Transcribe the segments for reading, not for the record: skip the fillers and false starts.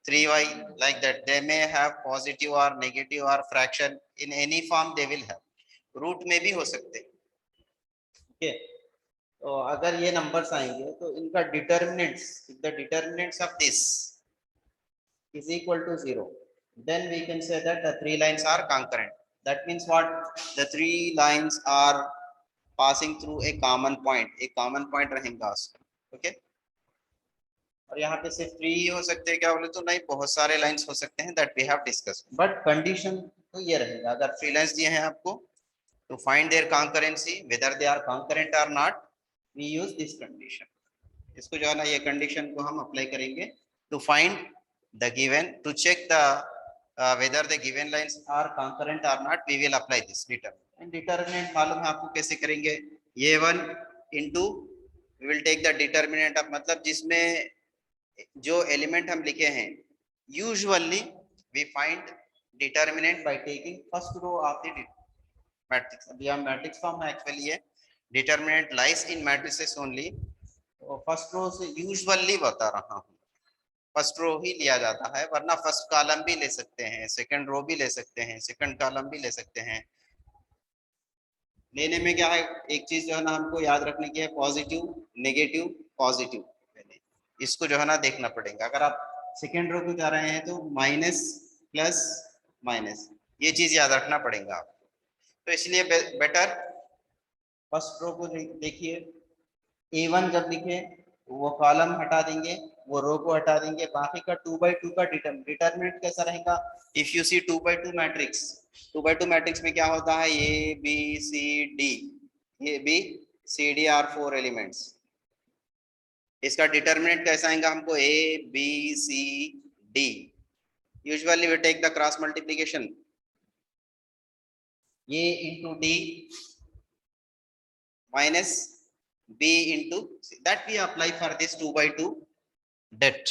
3y like that. They may have positive or negative or fraction in any form they will have. Root में भी हो सकते हैं. Okay. तो अगर ये नंबर्स आएंगे तो इनका determinants, the determinants of this is equal to 0, then we can say that the three lines are concurrent. That means what? The three lines are passing through a common point. एक common point रहेगा उसका. Okay. और यहाँ पे सिर्फ 3 ही हो सकते हैं क्या बोले तो नहीं, बहुत सारे लाइंस हो सकते हैं. that we have discussed. But condition तो ये रहेगा, अगर 3 लाइंस दिए हैं आपको to find their concurrency, whether they are concurrent or not, we use this condition. इसको जो है ना ये कंडीशन को हम अप्लाई करेंगे to find the given, to check the whether the given lines are concurrent or not. We will apply this determinant. And determinant मालूम है आपको कैसे करेंगे? ये 1 into we will take the determinant of, मतलब जिसमें जो एलिमेंट हम लिखे हैं usually we find determinant by taking first row of the matrix. अभी हम मैट्रिक्स फॉर्म में एक्चुअली ये determinant lies in matrices only. First row से यूजुअली बता रहा हूँ, फर्स्ट रो ही लिया जाता है, वरना फर्स्ट कॉलम भी ले सकते हैं, सेकंड रो भी ले सकते हैं, सेकंड कॉलम भी ले सकते हैं. लेने में क्या है, एक चीज जो है ना हमको याद रखने की है, पॉजिटिव नेगेटिव पॉजिटिव, इसको जो है ना देखना पड़ेगा. अगर आप सेकंड रो को जा रहे हैं तो माइनस प्लस माइनस, ये चीज याद रखना पड़ेगा आपको. तो इसलिए बेटर फर्स्ट रो को देखिए. A1 जब लिखे वो कॉलम हटा देंगे, वो रो को हटा देंगे, बाकी का 2/2 का डिटरमिनेंट कैसा रहेगा? If you see 2/2 matrix, 2/2 matrix में क्या होता है? ए बी सी डी, ये B C D are 4 elements. इसका डिटरमिनेंट कैसा आएगा हमको? A B C D. Usually we take the cross multiplication, A into D minus B into C. That we apply for this 2/2 det.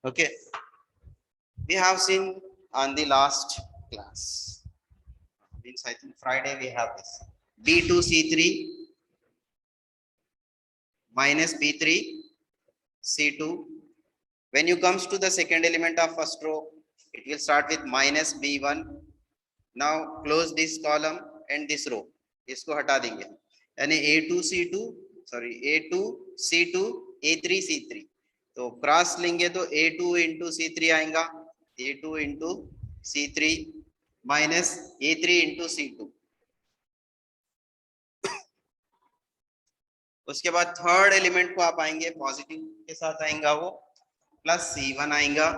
Okay. We have seen on the last class. Means I think Friday we have this. B2 C3 minus B3 C2. When you comes to the second element of first row, it will start with minus B1. Now close this column and this row, इसको हटा देंगे, यानी A2 C2 sorry A2 C2 A3 C3. तो cross लेंगे तो A2 into C3 आएगा, A2 into C3 minus A3 into C2. उसके बाद थर्ड एलिमेंट को आप आएंगे पॉजिटिव के साथ आएगा, वो प्लस C1 आएगा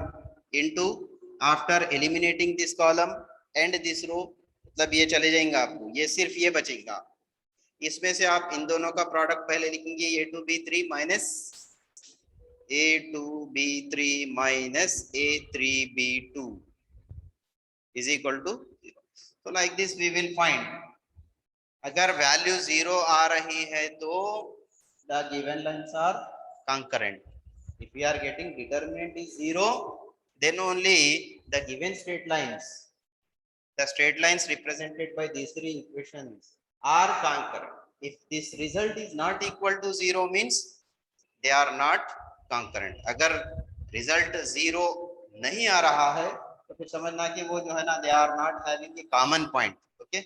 into, after eliminating this column and this row, मतलब ये चले जाएंगे आपको, ये सिर्फ ये बचेगा. इसमें से आप इन दोनों का प्रोडक्ट पहले लिखेंगे, A2B3 minus A2B3 minus A3B2 is equal to 0. तो like this we will find. अगर वैल्यू 0 आ रही है तो the given lines are concurrent. If we are getting determinant is 0, then only the given straight lines, the straight lines represented by these three equations are concurrent. If this result is not equal to 0 means they are not concurrent. अगर result 0 नहीं आ रहा है तो फिर समझना कि वो जो है ना they are not having a common point. Okay.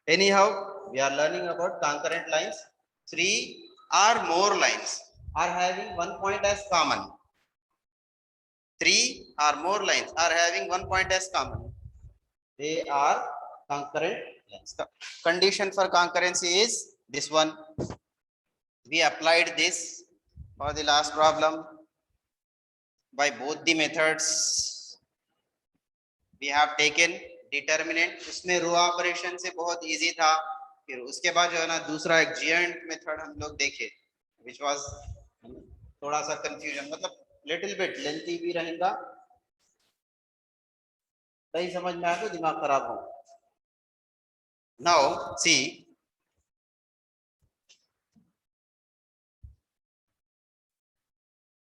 Anyhow, we are learning about concurrent lines. 3 or more lines are having one point as common. 3 or more lines are having one point as common. They are concurrent lines. The condition for concurrency is this one. We applied this for the last problem by both the methods. We have taken determinant, उसमें row operation से बहुत easy था. फिर उसके बाद जो है ना दूसरा एक जिएंट मेथड हम लोग देखे, which was थोड़ा सा कंफ्यूजन, मतलब लिटिल बिट लेंथी भी रहेगा. सही समझ में आया तो दिमाग खराब हो. Now see,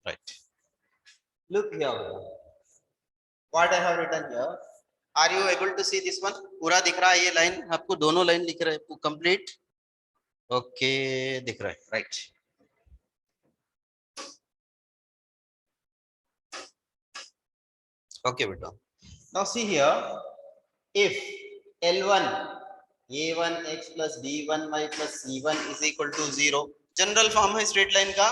right, look here what I have written here. Are you able to see this one? पूरा दिख रहा है ये लाइन आपको? दोनों लाइन दिख रहा है कंप्लीट? ओके, दिख रहा है, right. Okay, beta. Now see here, if L1 a1x plus b1y plus c1 is equal to 0, general form है स्ट्रेट लाइन का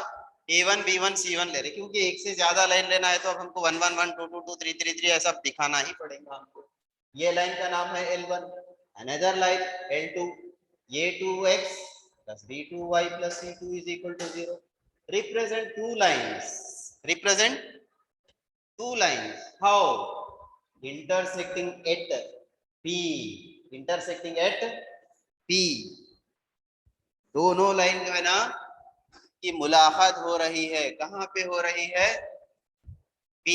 a1 b1 c1 ले रहे, क्योंकि एक से ज्यादा लाइन लेना है तो अब हमको 1 1 1 2 2 2 3 3 3 ऐसा दिखाना ही पड़ेगा हमको। ये लाइन का नाम है L1, another line L2 a2x plus b2y plus c2 is equal to 0. Represent two lines. Represent two lines. How? Intersecting at P. Intersecting at P. दोनों लाइन जो है ना की मुलाकात हो रही है, कहां पे हो रही है? P.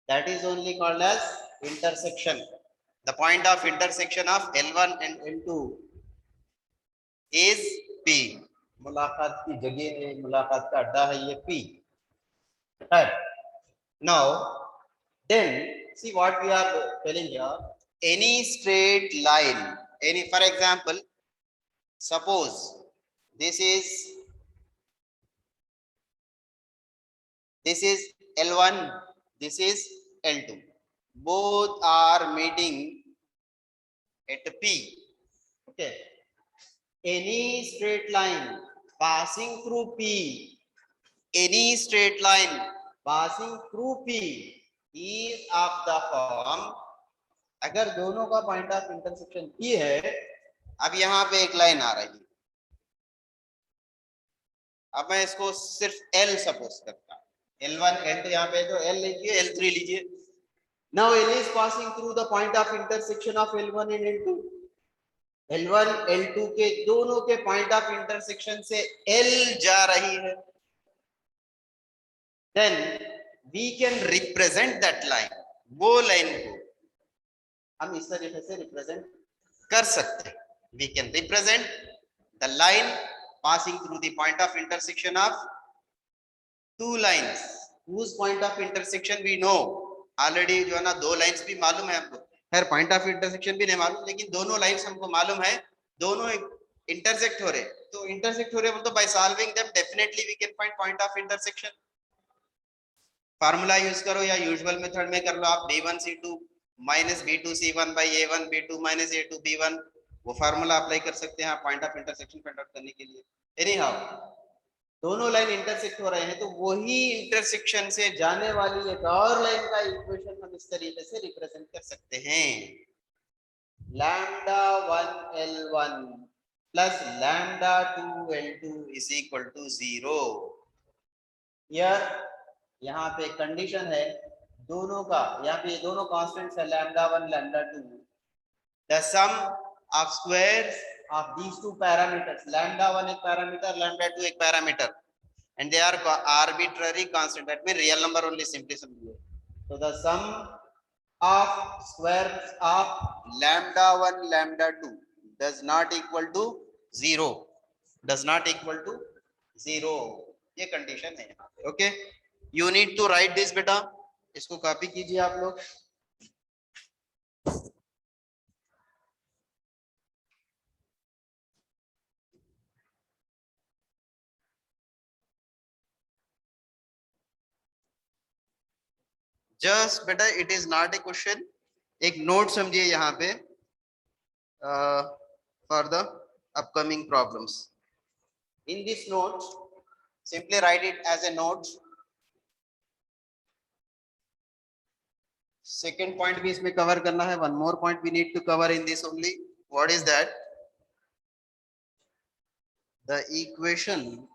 That is only called as intersection. The point of intersection of L1 and L2 is P. मुलाकात की जगह है, मुलाकात का अड्डा है ये P. Right. Now, then see what we are telling here. Any straight line, any, for example, suppose this is L1, this is L2. Both are meeting at P. Okay. Any straight line passing through P, any straight line passing through P is of the form, अगर दोनों का point of intersection P है, अब यहाँ पे एक line आ रही है, अब मैं इसको सिर्फ L सपोज करता हूँ, L1 L2 यहाँ पे तो L लीजिए, L3 लीजिए. Now L is passing through the point of intersection of L1 and L2. L1 L2 के दोनों के पॉइंट ऑफ इंटरसेक्शन से L जा रही है. Then we can represent that line. वो लाइन को हम इस तरीके से रिप्रेजेंट कर सकते हैं. We can represent the line passing through the point of intersection of two lines whose point of intersection we know already. जो है ना दो लाइंस भी मालूम है हमको, खैर पॉइंट ऑफ इंटरसेक्शन भी नहीं मालूम, लेकिन दोनों लाइंस हमको मालूम है, दोनों इंटरसेक्ट हो रहे, तो इंटरसेक्ट हो रहे मतलब by solving them definitely we can find point of intersection. Formula use करो या यूजुअल मेथड में कर लो आप, b1 c2 minus b2 c1 bye a1 b2 minus a2 b1, वो फार्मूला अप्लाई कर सकते हैं आप point of intersection find out करने के लिए. एनी हाउ दोनों लाइन इंटरसेक्ट हो रहे हैं, तो वही इंटरसेक्शन से जाने वाली एक और लाइन का इक्वेशन हम इस तरीके से रिप्रेजेंट कर सकते हैं. Lambda 1 L1 plus lambda 2 L2 is equal to 0. यहाँ पे कंडीशन है दोनों का, यहाँ पे दोनों कांस्टेंट्स है lambda 1 lambda 2. The sum of squares of these two parameters, lambda 1 एक parameter, lambda 2 एक parameter, and they are arbitrary constant, that means real number only, simply समझिए. So the sum of squares of lambda 1 lambda 2 does not equal to 0, does not equal to 0. ये condition है यहाँ पे. Okay, you need to write this बेटा, इसको copy कीजिए आप लोग. जस्ट बेटा it is not a question, एक नोट समझिए यहाँ पे for the upcoming problems. In this note simply write it as a note. Second point भी इसमें कवर करना है. One more point we need to cover in this only. What is that? The equation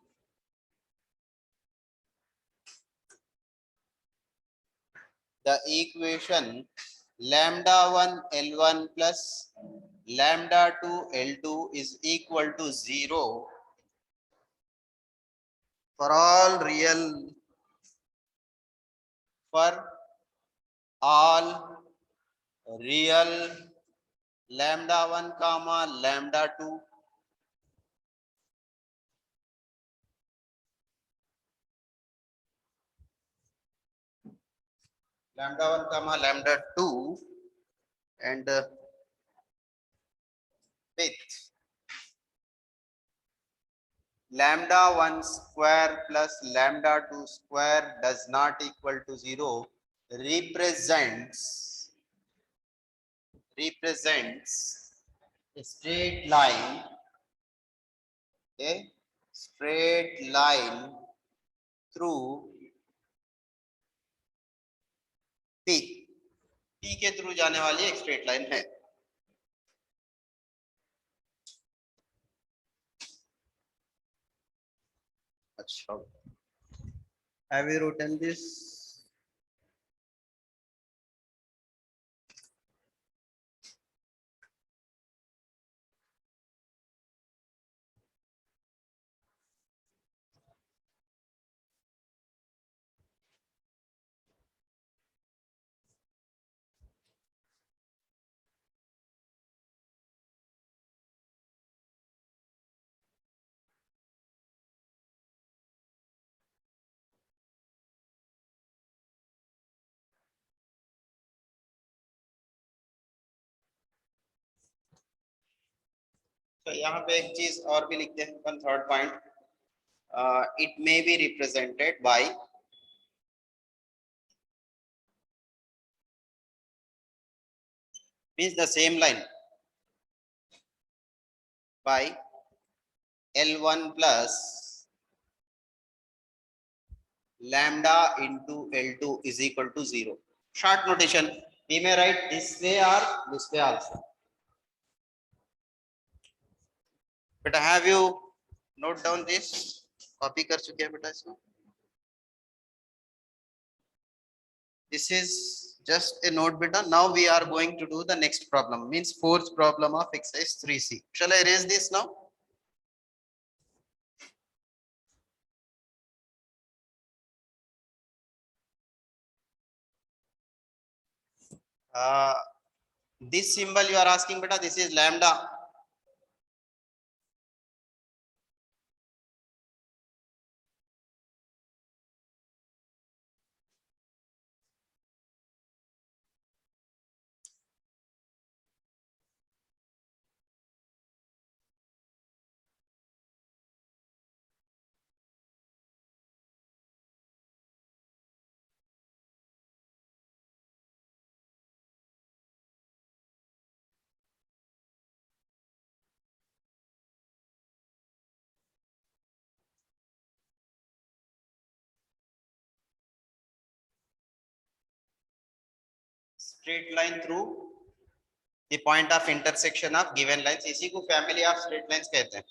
lambda 1 L1 plus lambda 2 L2 is equal to 0 for all real lambda 1 comma lambda 2 lambda 1 comma lambda 2 and with lambda 1 square plus lambda 2 square does not equal to 0 represents a straight line, a straight line through P. P के through जाने वाली एक straight line है. अच्छा, have you written this? तो यहाँ पे एक चीज और भी लिखते हैं, one third point, it may be represented by means the same line by L1 plus lambda into L2 is equal to 0. Short notation, we may write this way or this way also. But have you note down this? Copy कर चुके हैं बेटा इसको? This is just a note beta. Now we are going to do the next problem, means fourth problem of exercise 3C. Shall I erase this now? This symbol you are asking beta, this is lambda. Straight line through the point of intersection of given lines. इसी को family of straight lines कहते हैं.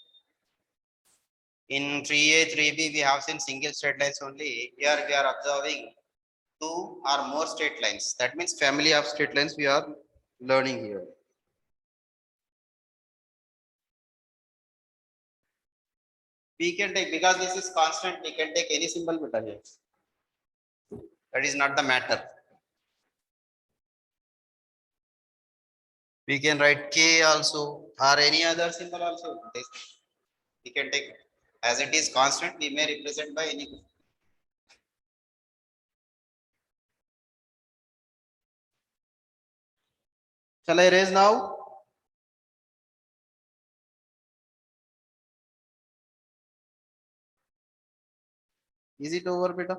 In 3A, 3B we have seen single straight lines only. Here we are observing two or more straight lines. That means family of straight lines we are learning here. We can take, because this is constant, we can take any symbol beta here. That is not the matter. We can write K also or any other symbol also. We can take, as it is constant, we may represent by any. Shall I erase now? Is it over beta?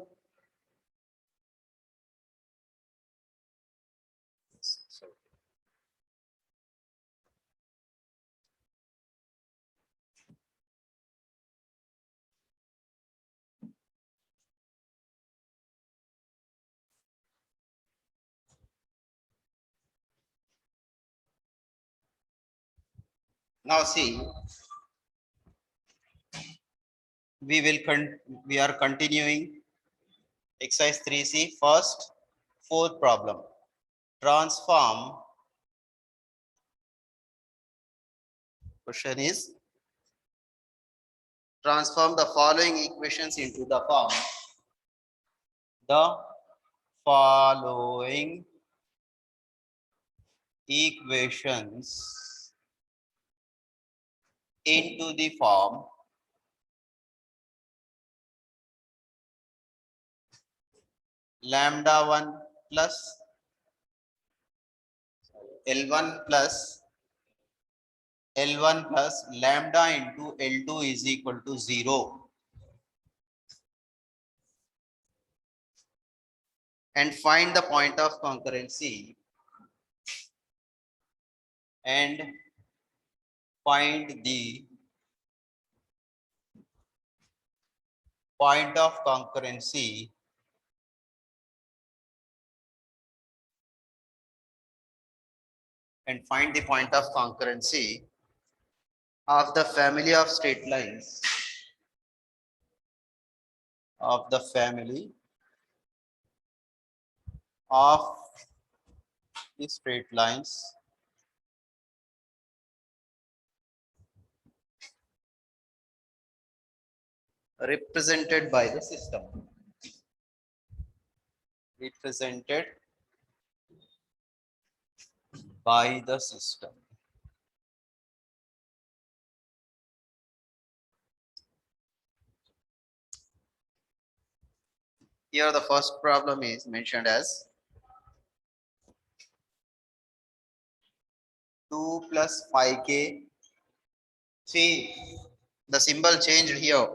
Now see, we are continuing exercise 3C, first fourth problem. Transform, question is transform the following equations into the form. The following equations into the form lambda 1 plus L1 plus L1 plus lambda into L2 is equal to 0. And find the point of concurrency and find the point of concurrency and find the point of concurrency of the family of straight lines of the family of the straight lines represented by the system. Represented by the system. Here the first problem is mentioned as 2 plus 5k. See, the symbol changed here.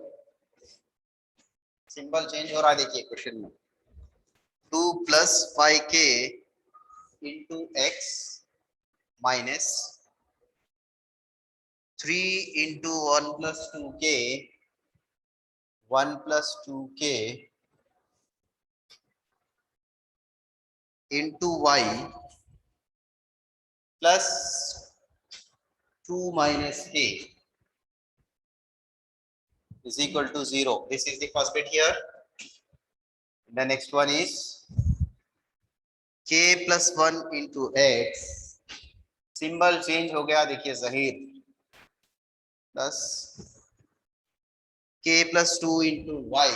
Symbol change हो रहा है देखिए question में. 2 plus 5k into x minus 3 into 1 plus 2k 1 plus 2k into y plus 2 minus k is equal to 0. This is the first bit here. The next one is k plus 1 into x. Symbol change हो गया देखिए Zaheer. Plus k plus 2 into y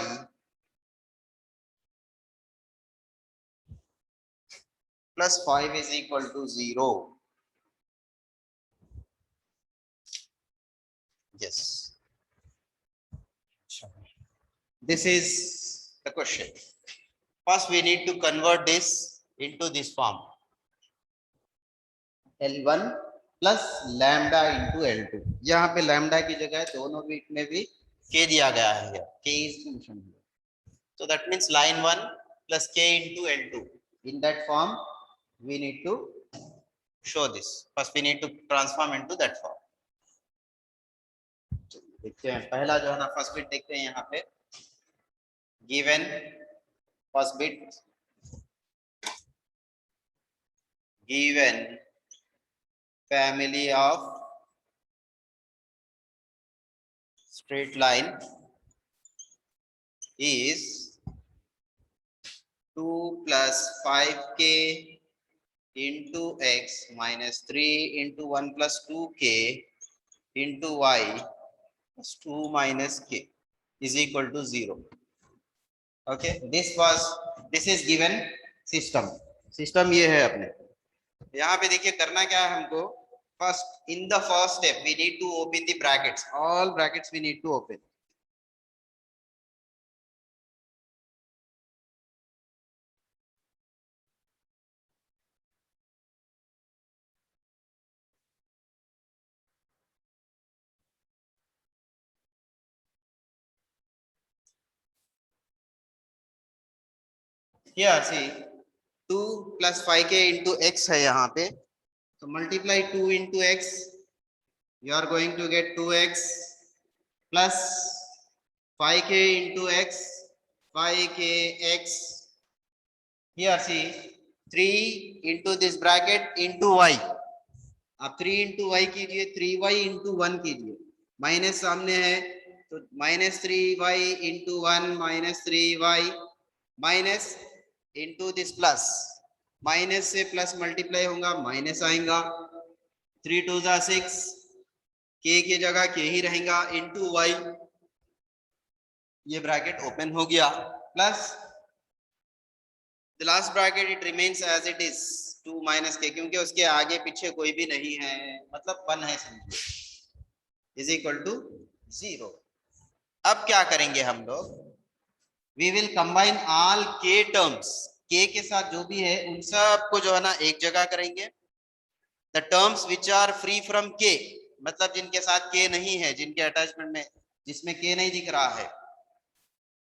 plus 5 is equal to 0. Yes. This is the question. First we need to convert this into this form. L1 plus lambda into L2. यहाँ पे lambda की जगह दोनों beat में भी k दिया गया है here. K is mentioned here. So that means line 1 plus k into L2. In that form, we need to show this. First we need to transform into that form. देखते हैं पहला जो है ना फर्स्ट बिट देखते हैं यहाँ पे. Given first bit, given family of straight line is 2 plus 5k into x minus 3 into 1 plus 2k into y plus 2 minus k is equal to 0. Okay, this is given system. System ये है अपने. यहाँ पे देखिए करना क्या है हमको. First, in the first step, we need to open the brackets. All brackets we need to open. Here, see, 2 plus 5k into x है यहाँ पे. So multiply 2 into x. You are going to get 2x plus 5k into x, 5kx. Here see 3 into this bracket into y. आप 3 into y कीजिए, 3y into 1 कीजिए. Minus सामने है तो minus 3y into 1 minus 3y minus into this plus. Minus से plus multiply होगा minus आएगा. 3 2 जा 6. k की जगह k ही रहेगा into y. ये ब्रैकेट ओपन हो गया. Plus the last bracket it remains as it is 2 minus k क्योंकि उसके आगे पीछे कोई भी नहीं है मतलब 1 है समझिए. is equal to 0. अब क्या करेंगे हम लोग. we will combine all k terms. k के साथ जो भी है उन सब को जो है ना एक जगह करेंगे. the terms which are free from k मतलब जिनके साथ के नहीं है, जिनके अटैचमेंट में जिसमें के नहीं दिख रहा है,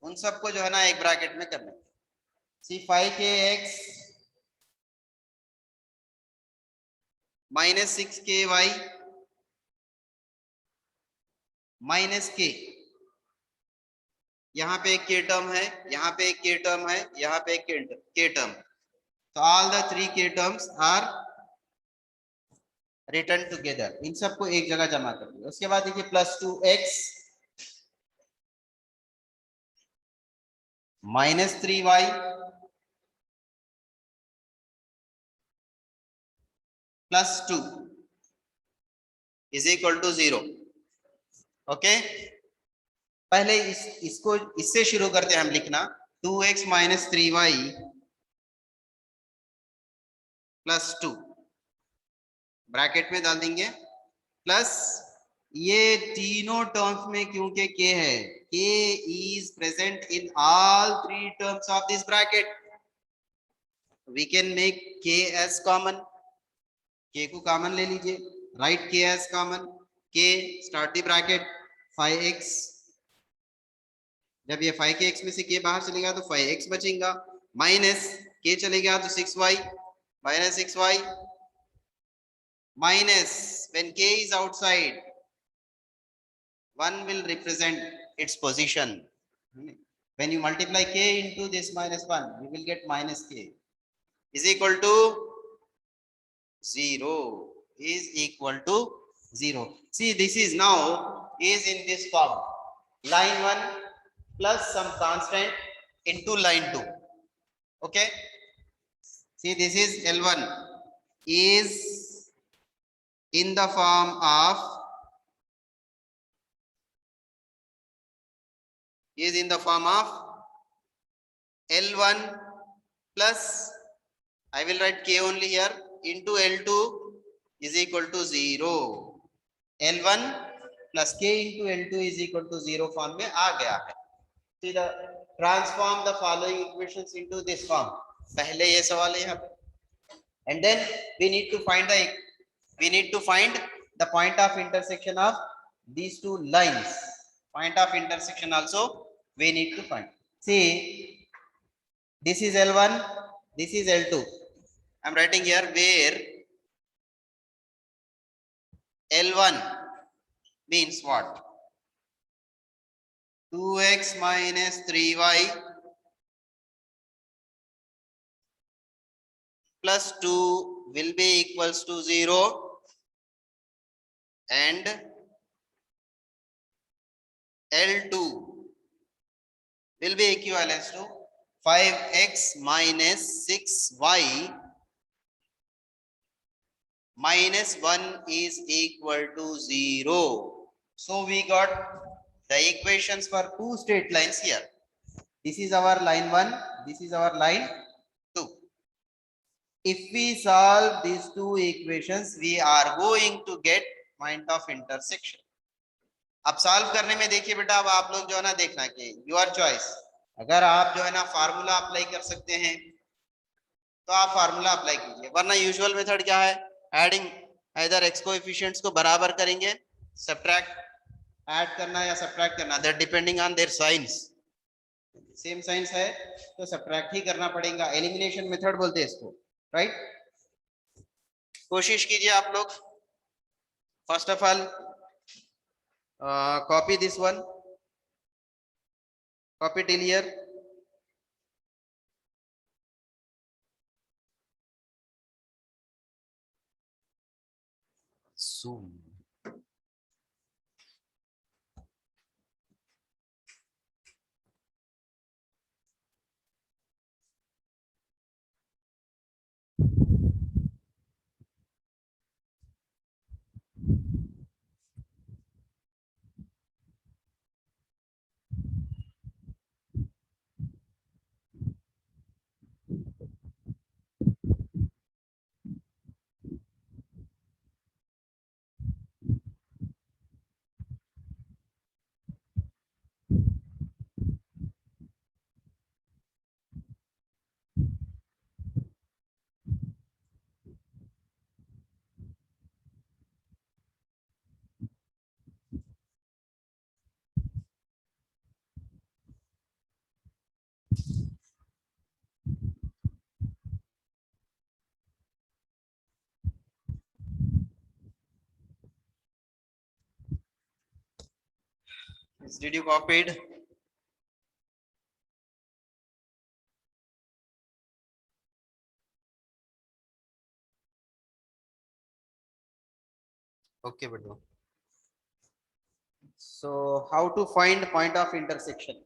उन सबको जो है ना एक ब्रैकेट में करना है। सी 5kx माइनस 6ky माइनस के, यहाँ पे एक के टर्म है, यहाँ पे एक के टर्म है, यहाँ पे एक के टर्म। तो ऑल द 3 के टर्म्स आर रिटर्न टुगेदर, इन सबको एक जगह जमा कर दिया। उसके बाद देखिए plus 2x minus 3y plus 2 is equal to 0। Okay, पहले इसको इससे शुरू करते हैं हम लिखना। 2x minus 3y plus 2 bracket में डाल देंगे, प्लस ये तीनों टर्म्स में क्योंकि k है, k is present in all 3 terms of this bracket, we can make k as common। k को कॉमन ले लीजिए, right k as common, k start the bracket 5x, जब ये 5x में से k बाहर चलेगा तो 5x बचेगा, माइनस k चलेगा तो 6y minus 6y minus when k is outside 1 will represent its position। when you multiply k into this minus 1 you will get minus k is equal to 0, is equal to 0। see this is now is in this form, line 1 plus some constant into line 2। okay, see this is L1 is in the form of L1 plus, I will write k only here, into L2 is equal to 0। L1 plus k into L2 is equal to 0 form में आ गया है। See the transform the following equations into this form, पहले ये सवाल है यहाँ पे, and then we need to find the point of intersection of these two lines। point of intersection also we need to find। see this is L1, this is L2, I'm writing here where L1 means what, 2x minus 3y plus 2 will be equals to 0 and L2 will be equivalent to 5x minus 6y minus 1 is equal to 0। so we got the equations for two straight lines here। this is our line 1, this is our line 2। if we solve these two equations we are going to get point of intersection। अब solve करने में देखिए बेटा, अब आप लोग जो है ना देखना कि योर चॉइस, अगर आप जो है ना फार्मूला अप्लाई कर सकते हैं तो आप फार्मूला अप्लाई कीजिए, वरना यूजुअल मेथड क्या है, एडिंग, इधर एक्स कोएफिशिएंट्स को बराबर करेंगे, सब्ट्रैक्ट, ऐड करना या सब्ट्रैक्ट करना, that depending on their science. Same science है तो सब्ट्रैक्ट ही करना पड़ेगा, एलिमिनेशन मेथड बोलते हैं इसको, राइट। कोशिश कीजिए आप लोग, first of all copy this one, copy till here, zoom, Did you copied? Okay, but so how to find point of intersection?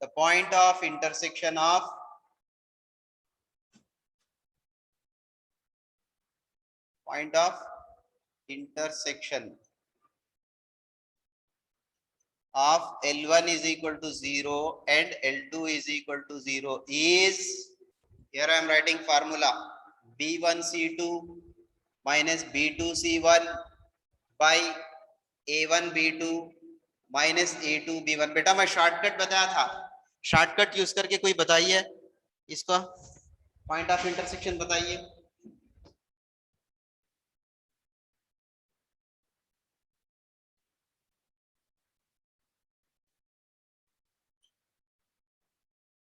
The point of intersection of intersection of L1 is equal to 0 and L2 is equal to 0 is, here I am writing formula, B1C2 minus B2C1 by A1B2 minus A2B1। बेटा मैं shortcut बताया था, shortcut use करके कोई बताइए इसका point of intersection बताइए।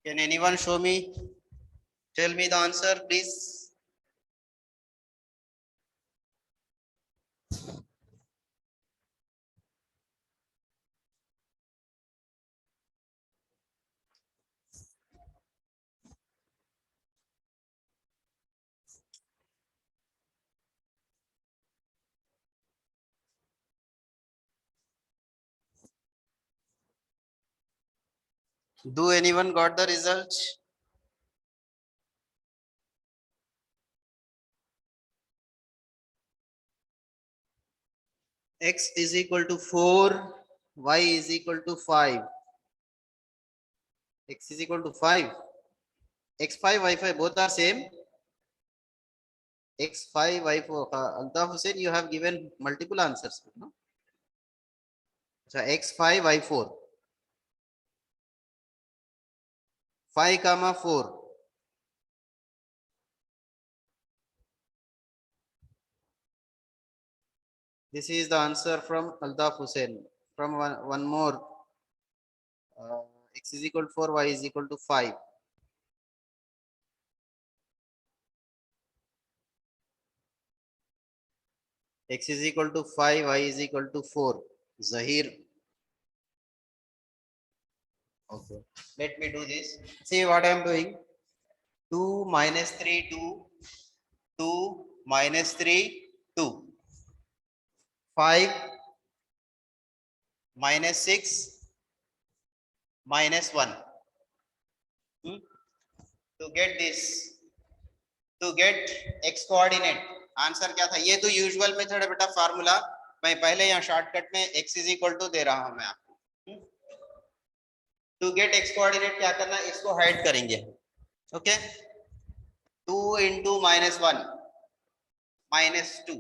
Can anyone show me? Tell me the answer, please. Do anyone got the result? X is equal to 4, Y is equal to 5. X is equal to 5. X5, Y5 both are same. X5, Y4. Altaf Hussain, you have given multiple answers. No? So X5, Y4. 5 comma 4. This is the answer from Altaf Hussain. From one more. X is equal to 4, Y is equal to 5. X is equal to 5, Y is equal to 4. Zahir. Okay. Let me do this. See what I am doing. 2 minus 3, 2. 2 minus 3, 2. 5 minus 6 minus 1. To get this, to get x coordinate, answer क्या था? ये तो usual method है बेटा, formula मैं पहले यहाँ shortcut में x इज इक्वल टू दे रहा हूं मैं आपको। टू गेट x कोऑर्डिनेट क्या करना है, इसको हाइड करेंगे। Okay, 2 into minus 1 minus 2,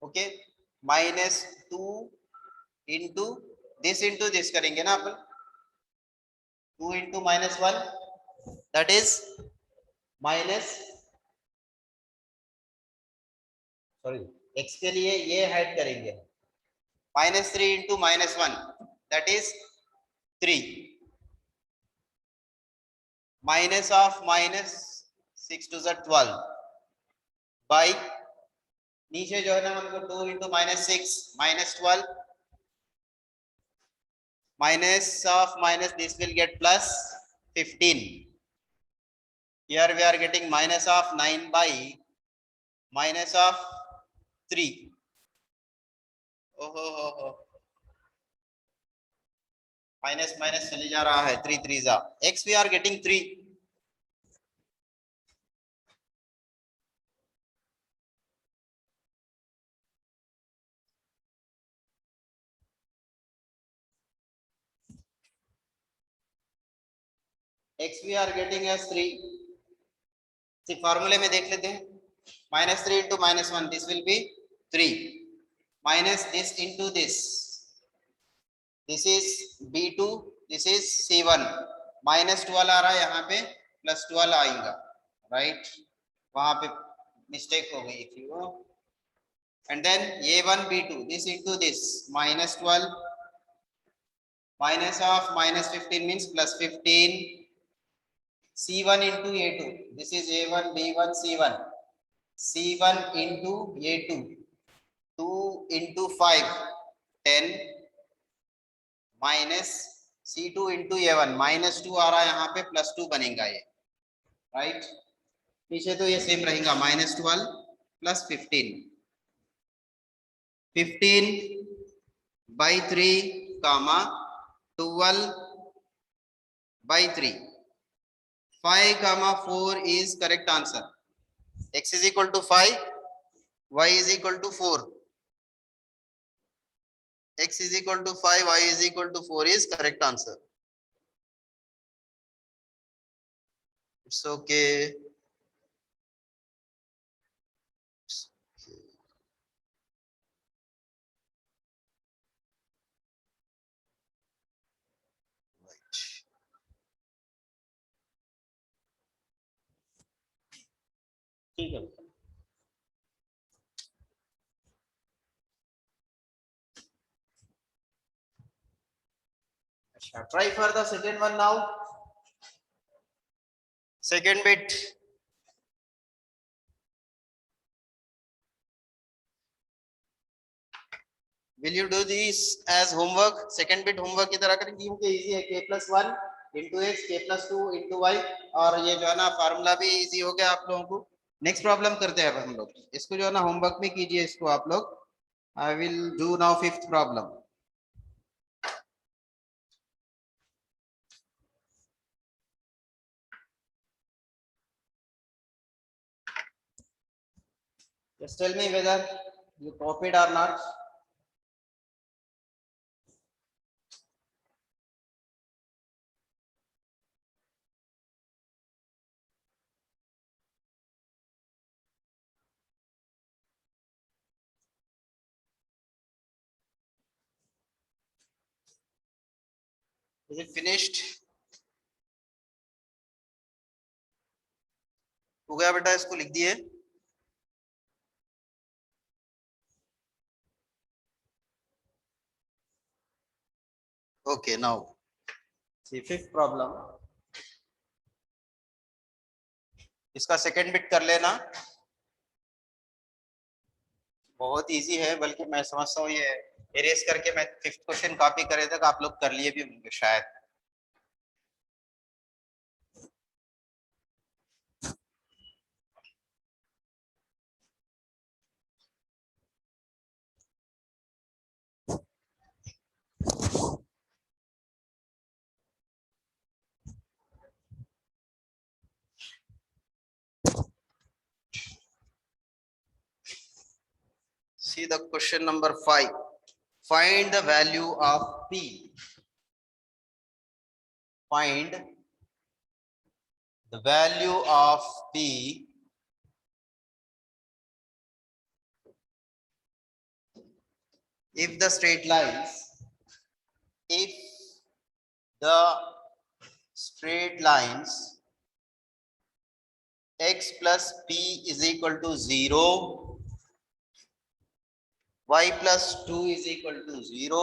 okay, minus 2 into this करेंगे ना अपन, 2 into minus 1 that is minus, sorry x के लिए ये हाइड करेंगे, minus 3 into minus 1 that is 3, minus of minus 6 to 12 by, नीचे जो है ना हमको 2 into minus 6 minus 12, minus of minus this will get plus 15. Here we are getting minus of 9 by minus of 3. Oh. Minus minus चले जा रहा है, 3 3 जा, x we are getting 3. x we are getting as 3. सिर्फ फॉर्मूले में देख लेते हैं, minus 3 into minus 1 this will be 3, minus this into this is b2, this is c1, minus 12 आ रहा है यहाँ पे, प्लस 12 आएगा, राइट, वहां पे मिस्टेक हो गई थी वो, and then a1 b2 this into this minus 12 minus of minus 15 means plus 15, c1 into a2 this is a1 b1 c1 into a2 2 into 5 10 minus C2 into A1 -2 आ रहा है यहाँ पे +2 बनेगा ये राइट। पीछे तो ये सेम रहेगा -12 + 15 15 by 3 comma 12 by 3 5 comma 4 is correct answer. X is equal to 5, y is equal to 4. X is equal to 5, y is equal to 4 is correct answer. It's okay. It's okay. Right. ठीक है। Try for the second one now. Second bit. Will you do this as homework? Second bit homework की तरह करेंगे क्योंकि easy है k+1 into x k+2 into y और ये जो है ना फार्मूला भी easy हो गया आप लोगों को। नेक्स्ट प्रॉब्लम करते हैं अब हम लोग इसको जो है ना होमवर्क में कीजिए इसको आप लोग। I will do now fifth problem. Just tell me whether you copied or not. Is it finished? हो गया बेटा इसको लिख दिए। Okay, now see fifth problem. इसका सेकंड बिट कर लेना। बहुत इजी है बल्कि मैं समझता हूँ ये इरेज करके मैं फिफ्थ क्वेश्चन कॉपी करे तक आप लोग कर लिए भी होंगे शायद। See the question number 5. Find the value of P. Find the value of P if the straight lines, if the straight lines x plus P is equal to 0, y plus 2 is equal to 0,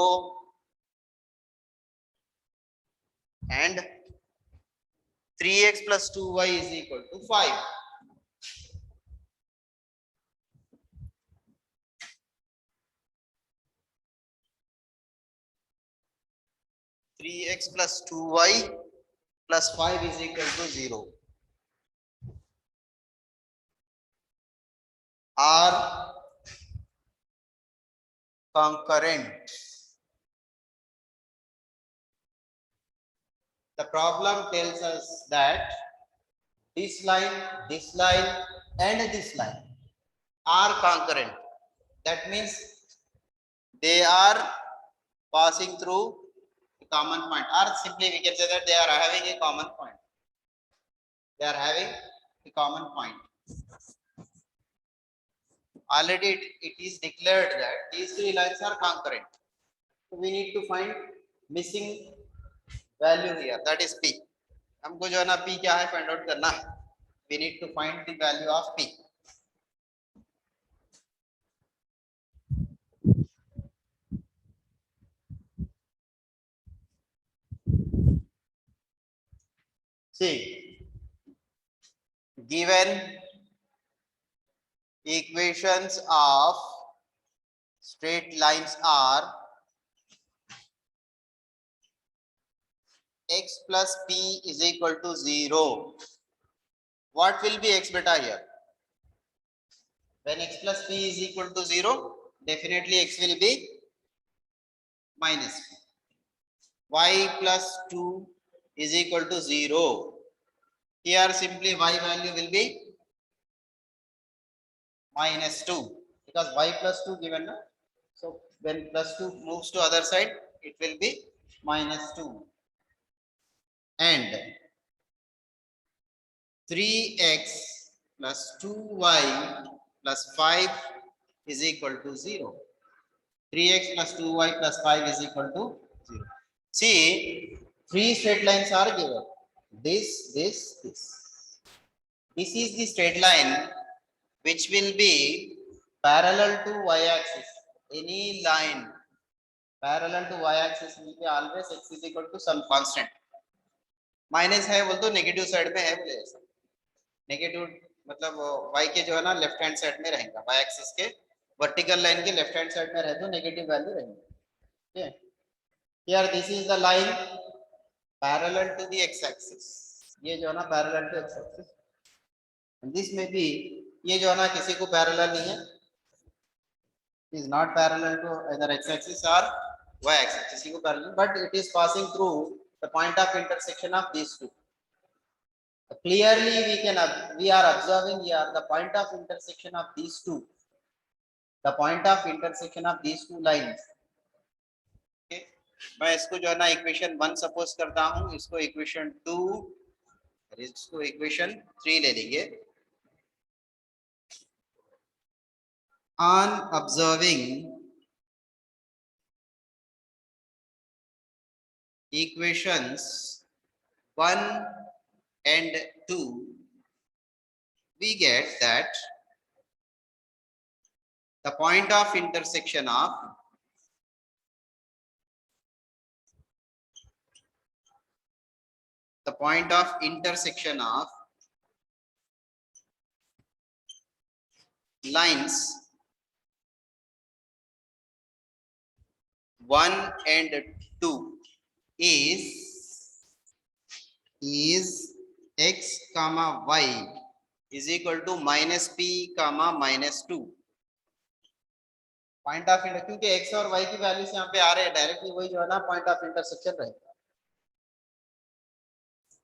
and 3x plus 2y is equal to 5. Three x plus 2y plus 5 is equal to 0 are concurrent. The problem tells us that this line, and this line are concurrent. That means they are passing through a common point, or simply we can say that they are having a common point. They are having a common point. Already it is declared that these three lines are concurrent. So we need to find missing value here, that is P. हमको जो है ना P क्या है find out करना है. We need to find the value of P. See, given equations of straight lines are x plus p is equal to 0. What will be x beta here? When x plus p is equal to 0, definitely x will be minus p. Y plus 2 is equal to 0. Here simply y value will be minus 2 because y plus 2 given. Na? So when plus 2 moves to other side, it will be minus 2. And 3x plus 2y plus 5 is equal to 0. 3x plus 2y plus 5 is equal to 0. See, three straight lines are given. This. This is the straight line which will be parallel to y-axis. Any line parallel to y-axis will be always x is equal to some constant. Minus है बोल तो negative side में है बोले ऐसा negative मतलब y के जो है ना लेफ्ट हैंड साइड में रहेगा y एक्सिस के वर्टिकल लाइन के लेफ्ट हैंड साइड में रहे तो नेगेटिव वैल्यू रहेंगे ठीक है here this is the line parallel to the x axis ये जो है ना parallel to x axis this में भी ये जो है ना किसी को पैरेलल नहीं है is not parallel to either x axis or y axis किसी को parallel but it is passing through the point of intersection of these two. Clearly we are observing here the point of intersection of these two. The point of intersection of these two lines. Okay. मैं इसको जो है ना equation 1 suppose करता हूँ इसको equation 2 इसको equation 3 ले लेंगे. On observing equations 1 and 2, we get that the point of intersection of lines 1 and 2 is x comma y is equal to minus p comma minus 2. Point of inter क्योंकि x और y की values यहाँ पे आ रहे हैं directly वही जो है ना पॉइंट ऑफ इंटरसेक्शन रहेगा.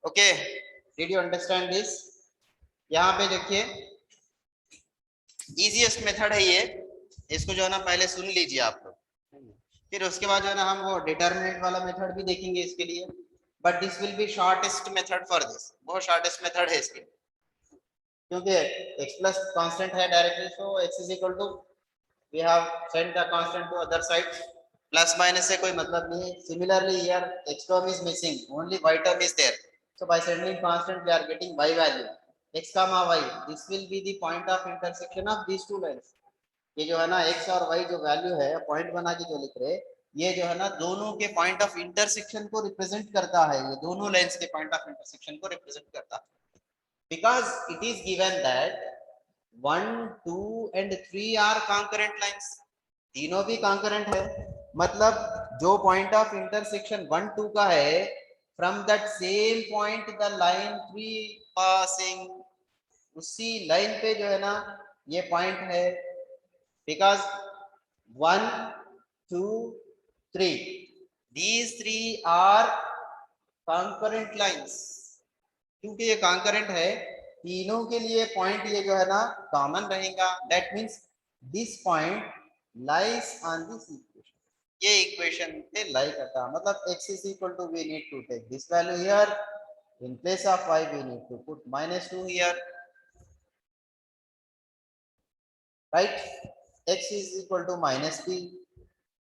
Okay did you understand this. यहाँ पे देखिए इजीएस्ट मेथड है ये इसको जो है ना पहले सुन लीजिए आप लोग फिर उसके बाद जो है ना हम वो डिटरमिनेंट वाला मेथड भी देखेंगे इसके लिए but this will be shortest method for this. बहुत शॉर्टेस्ट मेथड है इसके क्योंकि x प्लस कांस्टेंट है directly so x is equal to we have sent the constant to other side plus minus से कोई मतलब नहीं है. Similarly here x term is missing only y term is there so by sending constant we are getting y value x comma y this will be the point of intersection of these two lines. ये जो है ना x और y जो value है point बना के जो लिख रहे ये जो है ना दोनों के पॉइंट ऑफ इंटरसेक्शन को रिप्रेजेंट करता है. ये दोनों लाइंस के पॉइंट ऑफ इंटरसेक्शन को रिप्रेजेंट करता है because it is given that 1 2 and 3 are concurrent lines. तीनों भी concurrent है मतलब जो पॉइंट ऑफ इंटरसेक्शन 1 2 का है from that same point the line 3 passing उसी लाइन पे जो है ना ये पॉइंट है because 1 2 3 these three are concurrent lines. क्योंकि ये कॉन्करेंट है तीनों के लिए पॉइंट ये जो है ना कॉमन रहेगा. That means this point lies on this equation. ये इक्वेशन पे लाई करता है मतलब x is equal to we need to take this value here in place of y we need to put minus 2 here right. X is equal to minus p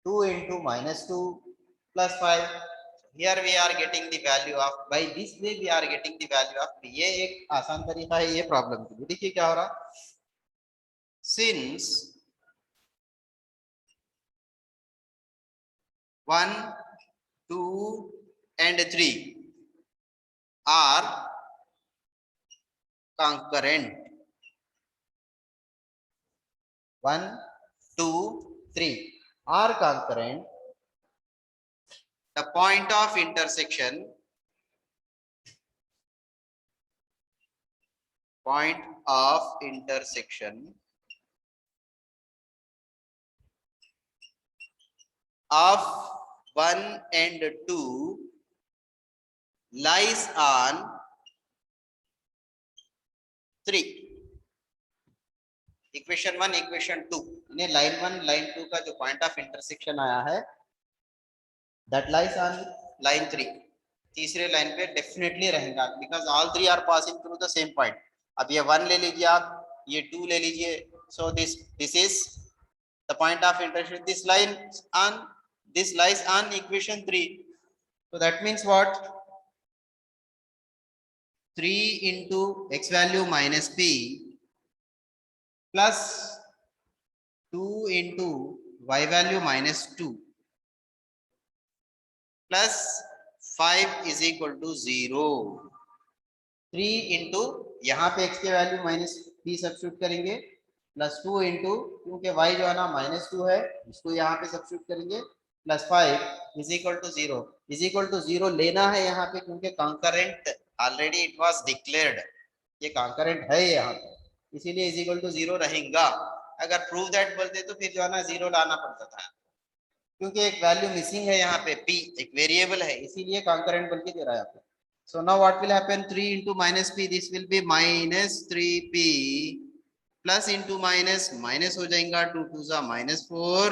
2 into minus 2 plus 5. Here we are getting the value of by this way we are getting the value of p. ये एक आसान तरीका है ये problem के लिए. देखिए क्या हो रहा since 1 2 and 3 are concurrent 1 2 3 are concurrent, the point of intersection of 1 and 2 lies on 3. Equation 1 equation 2 इन्हें लाइन 1 लाइन 2 का जो पॉइंट ऑफ इंटरसेक्शन आया है दैट लाइज ऑन लाइन 3. तीसरे लाइन पे डेफिनेटली रहेगा because all 3 are passing through the same point. अब ये 1 ले लीजिए आप, ये 2 ले लीजिए. So this is the point of intersection. This lies on equation 3. so that means what? 3 into x value minus p plus 2 into y value minus 2 plus 5 is equal to 0. 3 into यहाँ पे x के value minus p substitute करेंगे plus 2 into क्योंकि y जो है ना minus 2 है इसको यहाँ पे सब्स्टिट्यूट करेंगे plus 5 is equal to 0. Is equal to 0 लेना है यहाँ पे क्योंकि concurrent already it was declared. ये कॉन्करेंट है यहाँ पे इसीलिए इज इक्वल टू 0 रहेगा. अगर प्रूव दैट बोलते तो फिर जो है ना 0 लाना पड़ता था क्योंकि एक वैल्यू मिसिंग है यहाँ पे p एक वेरिएबल है इसीलिए कॉन्करेंट बोल के दे रहा है आपको. So now what will happen 3 into minus p this will be minus 3p plus into minus minus हो जाएगा 2 2 जा minus 4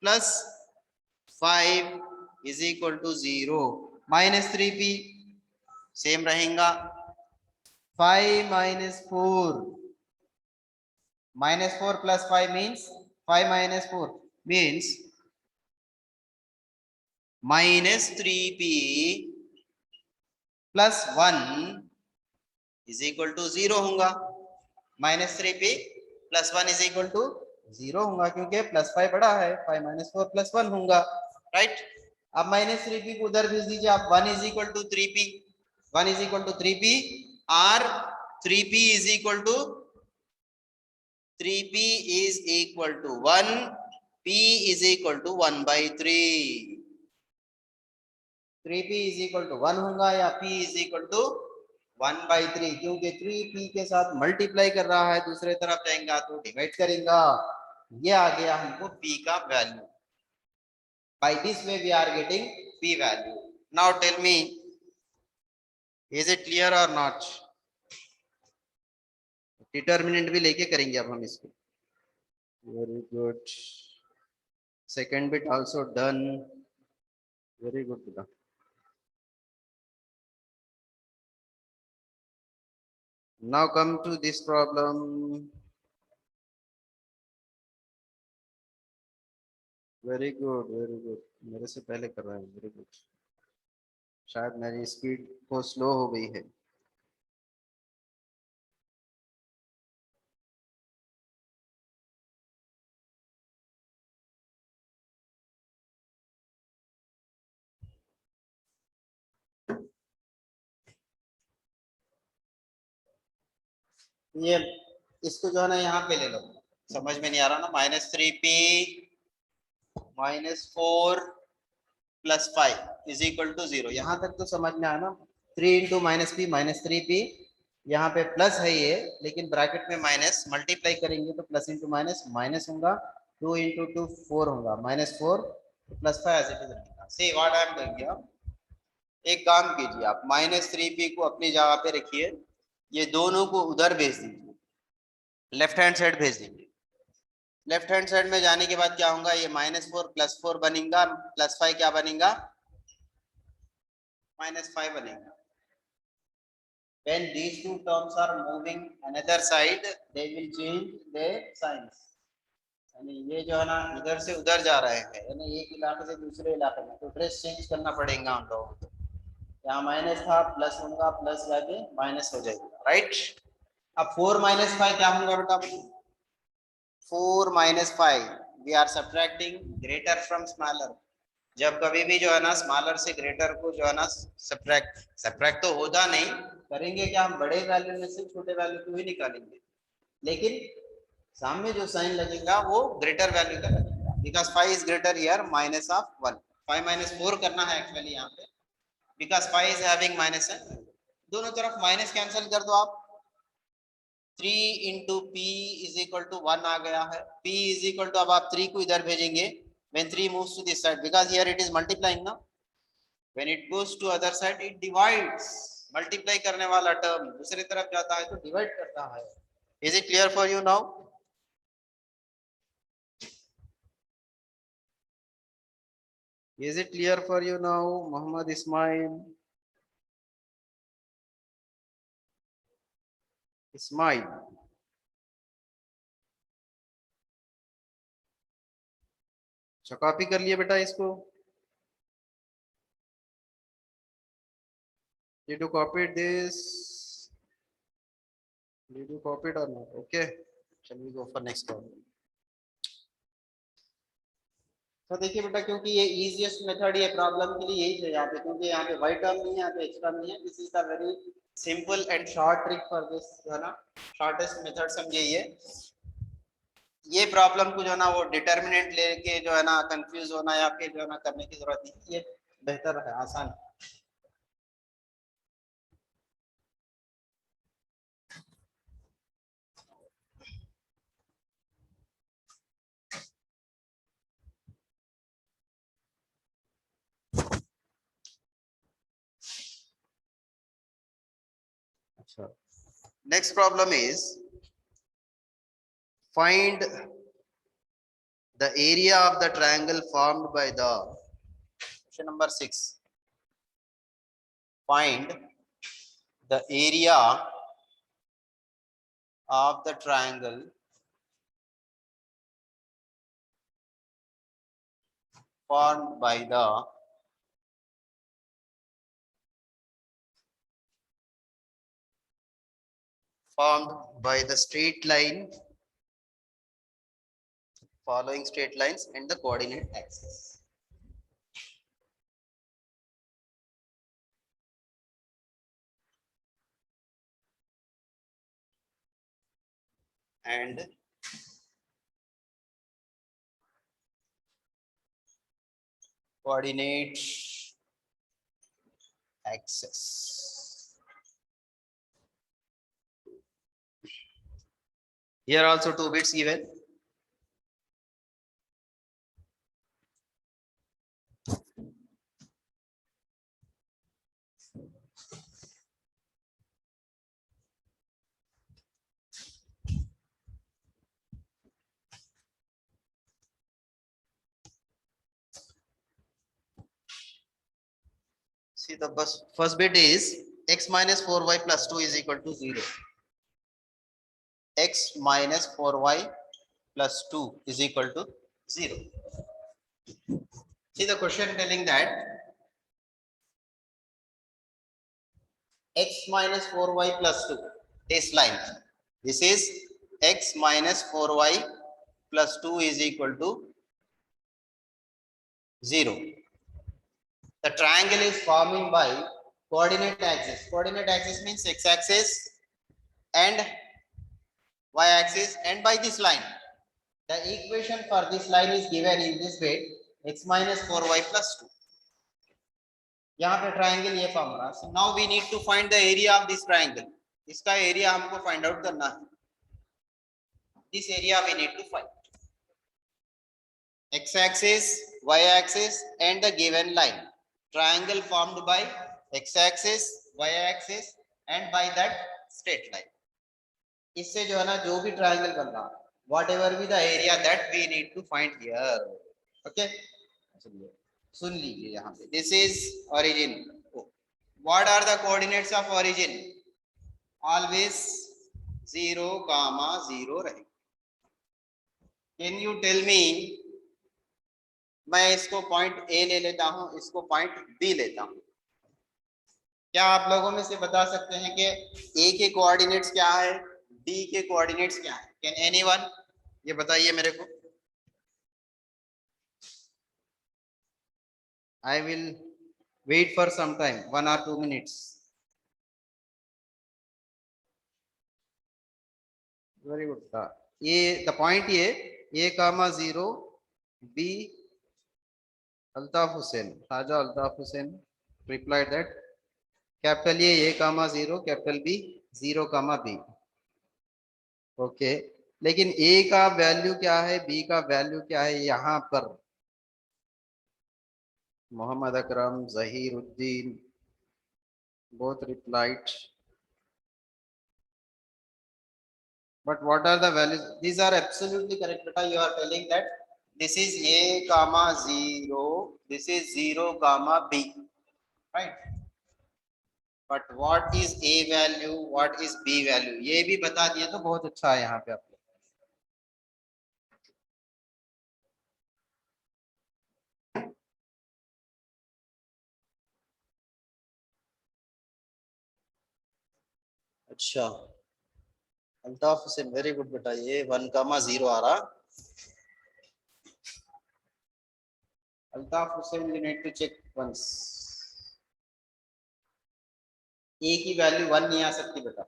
plus 5 is equal to 0. Minus 3p same रहेगा 5 minus 4 minus 4 plus 5 means 5 minus 4 means minus 3p plus 1 is equal to 0 होगा. minus 3p plus 1 is equal to 0 होगा क्योंकि plus 5 बड़ा है 5 minus 4 plus 1 होगा राइट. अब minus 3p को उधर भेज दीजिए आप 1 is equal to 3p 1 is equal to 3p or 3p is equal to 3p is equal to 1 p is equal to 1 by 3. 3p is equal to 1 होगा या p is equal to 1 by 3 क्योंकि 3p के साथ multiply कर रहा है दूसरे तरफ जाएगा तो डिवाइड करेगा. ये आ गया हमको p का value. by this way we are getting p value. now tell me is it clear or not? Determinant भी लेके करेंगे अब हम इसको. Very good. Second bit also done. Very good बेटा. now come to this problem. Very good very good. मेरे से पहले कर रहा है. Very good. शायद मेरी स्पीड को स्लो हो गई है. ये इसको जो है ना यहाँ पे ले लो. समझ में नहीं आ रहा ना. minus 3p minus 4 plus 5 is equal to 0. यहाँ तक तो समझ में आया ना. 3 into minus p minus 3p यहाँ पे प्लस है ये लेकिन ब्रैकेट में माइनस मल्टीप्लाई करेंगे तो प्लस इंटू माइनस माइनस होगा. 2 into 2 4 होगा minus 4 plus 5 as it is रहेगा. See what I am doing here. एक काम कीजिए आप minus 3p को अपनी जगह पे रखिए. ये दोनों को उधर भेज दीजिए. लेफ्ट हैंड साइड भेज दीजिए. लेफ्ट हैंड साइड में जाने के बाद क्या होगा ये -4 + 4 बनेगा +5 क्या बनेगा -5 बनेगा. when these two terms are moving another side they will change their signs. यानी ये जो है ना इधर से उधर जा रहे हैं यानी एक इलाके से दूसरे इलाके में तो ड्रेस चेंज करना पड़ेगा हम लोगों को. यहाँ माइनस था प्लस होगा प्लस जाके माइनस हो जाएगा राइट. अब 4 - 5 क्या होगा बेटा. 4 - 5 we are subtracting greater from smaller. जब कभी भी जो है ना स्मॉलर से ग्रेटर को जो है ना सब्ट्रैक्ट तो होता नहीं करेंगे क्या हम बड़े वैल्यू में से छोटे वैल्यू को ही निकालेंगे लेकिन सामने जो साइन लगेगा वो ग्रेटर वैल्यू का लगेगा. Because 5 is greater here minus of 1, 5 minus 4 करना है एक्चुअली यहाँ पे, बिकॉज 5 इज हैविंग माइनस है, दोनों तरफ माइनस कैंसिल कर दो आप, 3 into P is equal to 1 आ गया है, p इज इक्वल टू, अब आप 3 को इधर भेजेंगे when 3 moves to this side because here it is multiplying now, when it goes to other side it divides, multiply करने वाला टर्म दूसरी तरफ जाता है तो डिवाइड करता है. Is it clear for you now? Is it clear for you now, Muhammad Ismail? Ismail. अच्छा कॉपी कर लिए बेटा इसको? Did you copy this? Did you copy it or not? Okay. Shall we go for next problem? तो देखिए बेटा, क्योंकि ये इजीएस्ट मेथड ये प्रॉब्लम के लिए यही है यहाँ पे, क्योंकि यहाँ पे वाई टर्म नहीं है, यहाँ पे एक्स टर्म नहीं है. This is the very simple and short trick for this, जो है ना, शॉर्टेस्ट मेथड समझिए. ये प्रॉब्लम को जो है ना वो डिटर्मिनेंट लेके जो है ना कंफ्यूज होना या फिर जो है ना करने की जरूरत नहीं, ये बेहतर है, आसान. अच्छा, next problem is find the area of the triangle formed by the, question number 6, find the area of the triangle formed by the straight line, following straight lines and the coordinate axis. And coordinate axis. Here also 2 bits given. See, the first bit is x minus 4y plus 2 is equal to 0. X minus 4y plus 2 is equal to 0. See the question telling that x minus 4y plus 2, this line, this is x minus 4y plus 2 is equal to 0. The triangle is forming by coordinate axis. Coordinate axis means x axis and y axis, and by this line. The equation for this line is given in this way, x minus 4y plus 2. यहाँ पे triangle ये form रहा. So now we need to find the area of this triangle. इसका area हमको find out करना है. This area we need to find. X axis, y axis and the given line. Triangle formed by x axis, y axis and by that straight line. इससे जो है ना जो भी ट्राइंगल बन रहा, whatever be the area that we need to find here. Okay, चलिए सुन लीजिए यहाँ पे. This is origin. What are the coordinates of origin? Always 0, 0 रहेगा. Can you tell me? मैं इसको पॉइंट ए ले लेता हूं, इसको पॉइंट बी लेता हूं. क्या आप लोगों में से बता सकते हैं कि ए के कोऑर्डिनेट्स क्या है, डी के कोऑर्डिनेट्स क्या है? Can anyone? ये बताइए मेरे को. I will wait for some time, 1 or 2 minutes. Very good. ये the point A, a, 0 B. Altaf Hussain, Raja Altaf Hussain replied that capital A comma 0, capital B 0 comma B. Okay, लेकिन A का value क्या है, B का value क्या है यहाँ पर? Mohammad Akram, Zahiruddin both replied, but what are the values? These are absolutely correct beta. You are telling that this is A comma 0, this is 0 comma B, right? But what is A value, what is B value, ये भी बता दिए तो बहुत अच्छा है यहाँ पे आपने। अच्छा, अल्ताफ हुसैन वेरी गुड बेटा, ये 1 कामा 0 आ रहा। Altaf Hussain you need to check once, A की वैल्यू 1 नहीं आ सकती बेटा।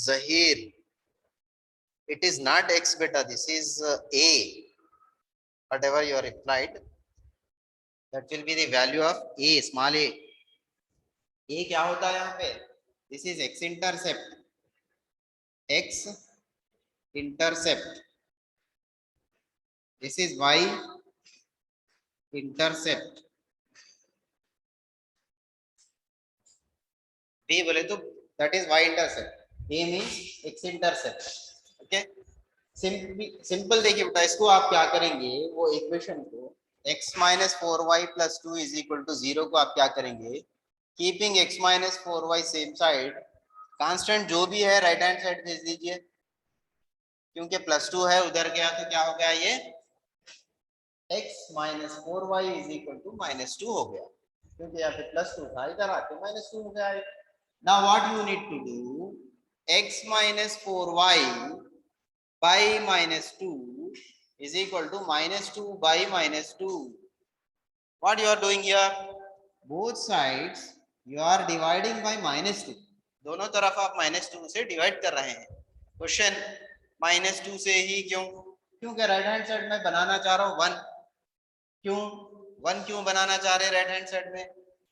Zaheer, it is not x beta, this is A. Whatever you are replied, that will be the value of A, small a. A क्या होता है यहाँ पे? This is x intercept, x intercept, this is y intercept, B बोले तो that is y intercept, A means x intercept। Okay, simple देखिए बेटा, इसको आप क्या करेंगे, वो इक्वेशन को x minus 4y plus 2 is equal to 0 को आप क्या करेंगे, keeping x minus 4y same side, constant जो भी है राइट हैंड साइड भेज दीजिए, क्योंकि प्लस 2 है उधर गया तो क्या हो गया, ये x minus 4y is equal to minus 2 हो गया, क्योंकि यहाँ पे प्लस 2 था, इधर आके माइनस 2 हो गया है। Now what you need to do, x minus 4y by minus 2 is equal to minus 2 by minus 2. What you are doing here? Both sides you are dividing by minus 2. दोनों तरफ आप minus 2 से divide कर रहे हैं। Question minus 2 से ही क्यों? क्योंकि राइट हैंड साइड में बनाना चाह रहा हूँ 1। क्यों 1 क्यों बनाना चाह रहे हैं राइट हैंड साइड में?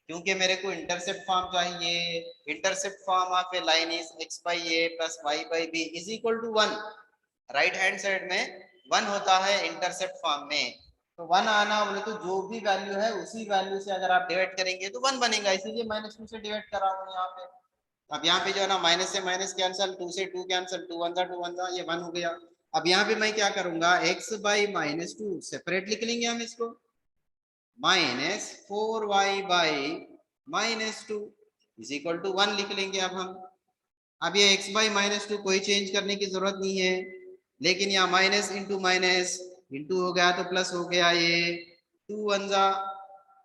क्योंकि मेरे को इंटरसेप्ट फॉर्म चाहिए। Intercept form of A line is x by a plus y by b is equal to 1। Right hand side में 1 होता है इंटरसेप्ट फॉर्म में, तो 1 आना बोले तो जो भी वैल्यू है उसी वैल्यू से अगर आप डिवाइड करेंगे तो 1 बनेगा, इसीलिए माइनस 2 से डिवाइड कर रहा हूँ यहाँ पे। अब यहाँ पे जो है ना माइनस से माइनस कैंसिल, 2 से 2 कैंसिल, 2 1 2 1 ये 1 हो गया। अब यहाँ पे मैं क्या करूंगा, x बाई माइनस 2 सेपरेट लिख लेंगे हम इसको, minus 4y by minus 2 is equal to 1 लिख लेंगे अब हम। अब ये x बाई माइनस 2 कोई चेंज करने की जरूरत नहीं है, लेकिन यहाँ माइनस इंटू माइनस इंटू हो गया तो प्लस हो गया, ये 2 1 जा,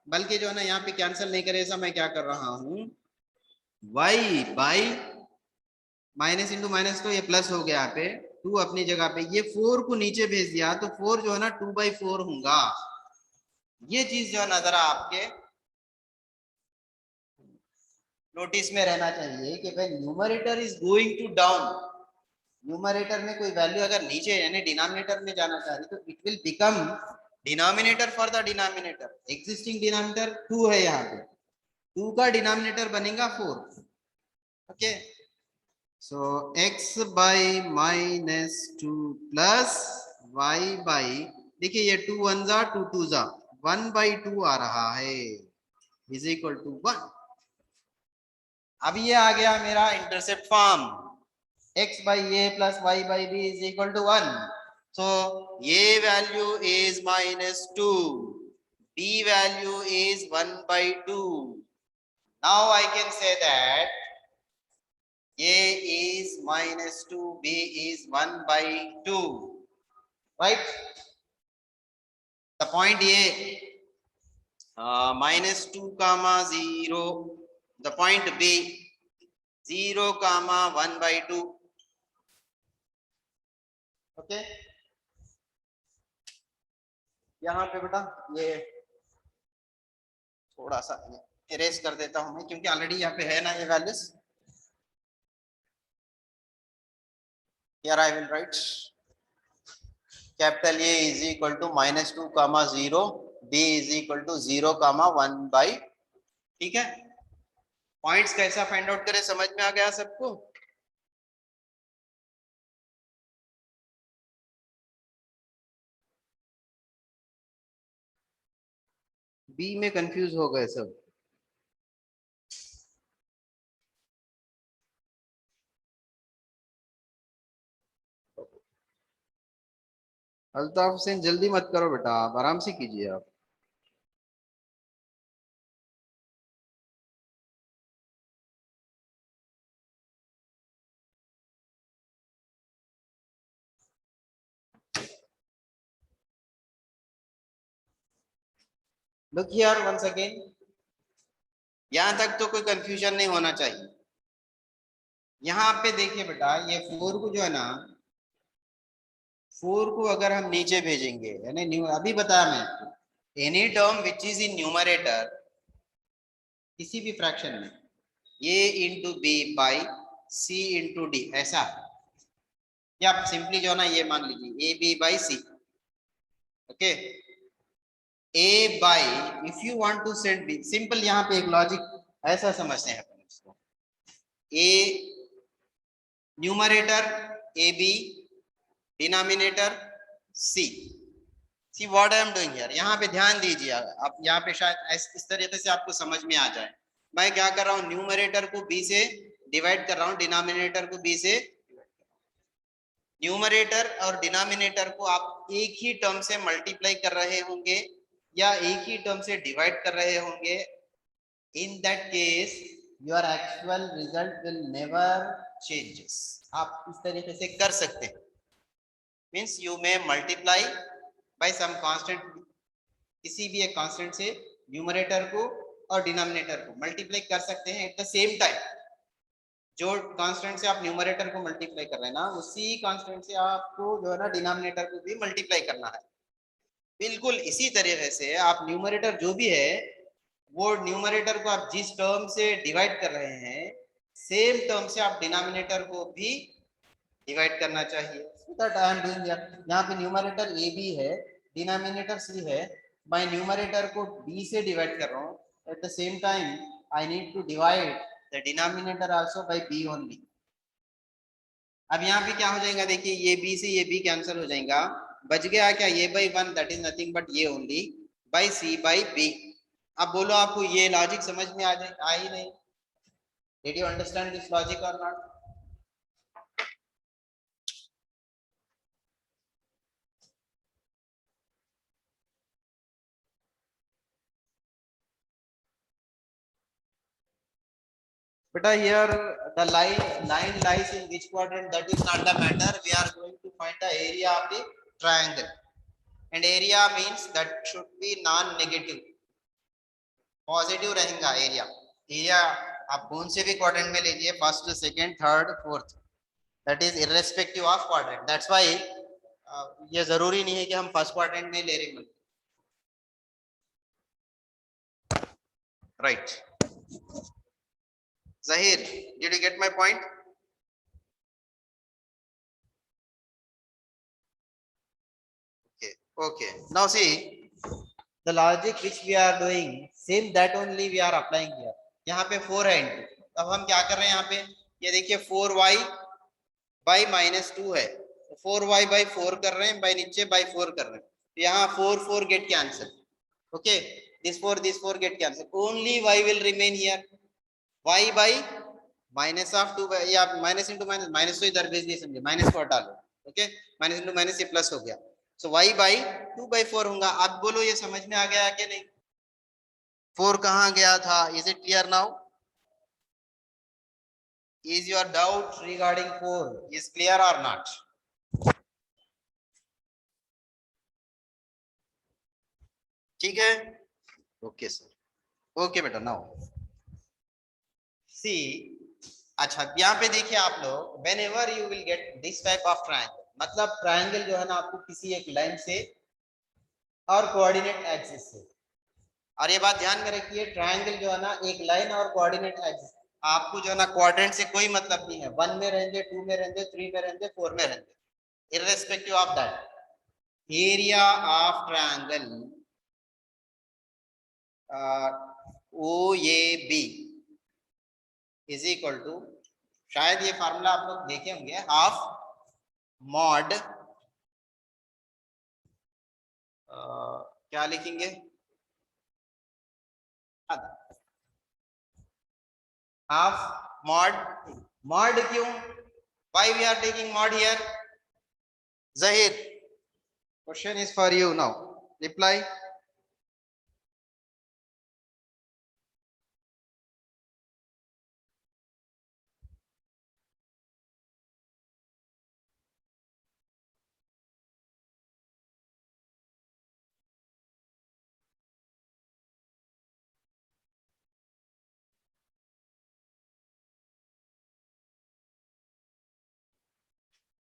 बल्कि जो है ना यहाँ पे कैंसिल नहीं करे, ऐसा मैं क्या कर रहा हूँ, y by minus into minus तो ये प्लस हो गया यहाँ पे, 2 अपनी जगह पे, ये 4 को नीचे भेज दिया तो 4 जो है ना 2/4 होगा। ये चीज जो है ना जरा आपके नोटिस में रहना चाहिए कि भाई numerator is going to down, numerator में कोई वैल्यू अगर नीचे यानी डिनोमिनेटर में जाना चाह रही तो it will become denominator for the denominator, existing denominator 2 है यहाँ पे, 2 का डिनोमिनेटर बनेगा 4। Okay, so x by minus 2 plus y by, देखिए ये 2 1 जा 2 2 जा 1/2 आ रहा है, इज इक्वल टू 1। अब ये आ गया मेरा intercept form, x by a plus y by b is equal to 1. So a value is minus 2, b value is 1/2. Now I can say that a is minus 2, b is 1/2, right? The point a minus 2 comma 0, the point b 0 comma 1/2. Okay, यहाँ पे बेटा ये थोड़ा सा erase कर देता हूं मैं, क्योंकि ऑलरेडी यहाँ पे है ना ये values. Here I will write capital A is equal to -2 comma 0, B is equal to 0 comma 1/, ठीक है। पॉइंट्स कैसा फाइंड आउट करें, समझ में आ गया सबको? बी में कंफ्यूज हो गए सब। अल्ताफ हुसैन जल्दी मत करो बेटा, आप आराम से कीजिए आप। लुक हियर वंस अगेन, यहां तक तो कोई कंफ्यूजन नहीं होना चाहिए। यहाँ पे देखिए बेटा, ये 4 को जो है ना, 4 को अगर हम नीचे भेजेंगे, यानी अभी बताया मैं आपको, any term which is in numerator किसी भी फ्रैक्शन में, a into B by C into D, ऐसा, या आप सिंपली जो है ना ये मान लीजिए A B by C, okay. a by, if you want to set b, simple यहाँ पे एक लॉजिक ऐसा समझते हैं अपन इसको, a numerator A B, denominator C. See what I am doing here, यहाँ पे ध्यान दीजिए आप, यहाँ पे शायद इस तरीके से आपको समझ में आ जाए। मैं क्या कर रहा हूँ, न्यूमरेटर को b से डिवाइड कर रहा हूँ, डिनोमिनेटर को b से। न्यूमरेटर और डिनोमिनेटर को आप एक ही टर्म से मल्टीप्लाई कर रहे होंगे या एक ही टर्म से डिवाइड कर रहे होंगे, in that case your actual result will never changes. आप इस तरीके से कर सकते हैं, means you may multiply by some constant, किसी भी एक कांस्टेंट से न्यूमरेटर को और डिनोमिनेटर को मल्टीप्लाई कर सकते हैं एट द सेम टाइम। जो कांस्टेंट से आप न्यूमरेटर को मल्टीप्लाई कर रहे हैं ना, उसी कांस्टेंट से आपको जो है ना डिनोमिनेटर को भी मल्टीप्लाई करना है। बिल्कुल इसी तरीके से आप न्यूमरेटर जो भी है, वो न्यूमरेटर को आप जिस टर्म से डिवाइड कर रहे हैं, सेम टर्म से आप डिनोमिनेटर को भी डिवाइड करना चाहिए। So that I am doing, यहाँ पे न्यूमरेटर ए बी है, डिनोमिनेटर सी है, मैं न्यूमरेटर को b से डिवाइड कर रहा हूँ, at the same time I need to divide the denominator also by b only. अब यहाँ पे क्या हो जाएगा, देखिए ये b से ये b कैंसिल हो जाएगा, बच गया क्या, ये by 1 that is nothing but ये only by c by b। अब बोलो आपको ये लॉजिक समझ में आ जाए, आई नहीं? Did you understand this logic और not? But here the line lies in which quadrant, that is not the matter. We are going to find the area of the triangle, and area means that should be non-negative, positive रहेगा area. Area आप कौन से भी quadrant में लीजिए, first second third fourth, that is irrespective of quadrant. That's why ये जरूरी नहीं है कि हम फर्स्ट क्वाड्रेंट में ले रहे हैं, right? Zahir, did you get my point? Okay, okay. Now see, the logic which we are doing, same that only we are applying here. यहाँ पे 4 है इनटू, अब हम क्या कर रहे हैं यहाँ पे, ये देखिए 4y बाई -2 है, 4y बाई 4 कर रहे हैं, बाई नीचे बाई 4 कर रहे हैं, तो यहाँ 4 get cancel, okay, this 4 get cancel, only y will remain here, y by minus of 2, या माइनस इंटू माइनस, माइनस तो इधर भेज दिए समझे, माइनस को हटा लो, ओके, माइनस इंटू माइनस ये प्लस हो गया, सो y बाई 2/4 होगा। अब बोलो ये समझ में आ गया कि नहीं? 4 कहाँ गया था? Is it clear now? Is your doubt regarding 4 is clear और नॉट? ठीक है, ओके सर, ओके बेटा। नाउ सी, अच्छा यहाँ पे देखिए आप लोग, when ever you will get this type of triangle, मतलब ट्रायंगल जो है ना आपको किसी एक लाइन से और कोऑर्डिनेट एक्सिस से, और ये बात ध्यान में रखिए, ट्रायंगल जो है ना एक लाइन और कोऑर्डिनेट एक्सिस, आपको जो है ना क्वाड्रेंट से कोई मतलब नहीं है, 1 में रहेंगे, 2 में रहेंगे, 3 में रहेंगे, 4 में रहेंगे, irrespective of that. Area of triangle OAB is equal to, शायद ये फार्मूला आप लोग देखे होंगे, हाफ मॉड क्या लिखेंगे, हाफ मॉड, मॉड क्यों, why we are taking mod here? Zahir, question is for you now, reply.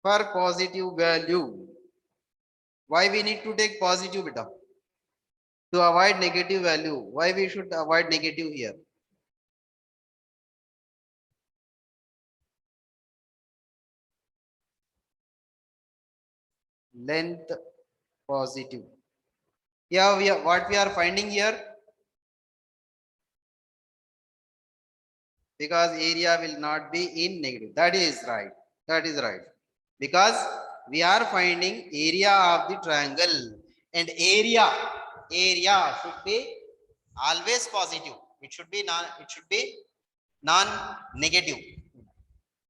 For positive value, why we need to take positive beta? To avoid negative value, why we should avoid negative here? Length positive. Yeah, what we are finding here, because area will not be in negative. That is right. That is right. Because we are finding area of the triangle, and area should be always positive. It should be non negative.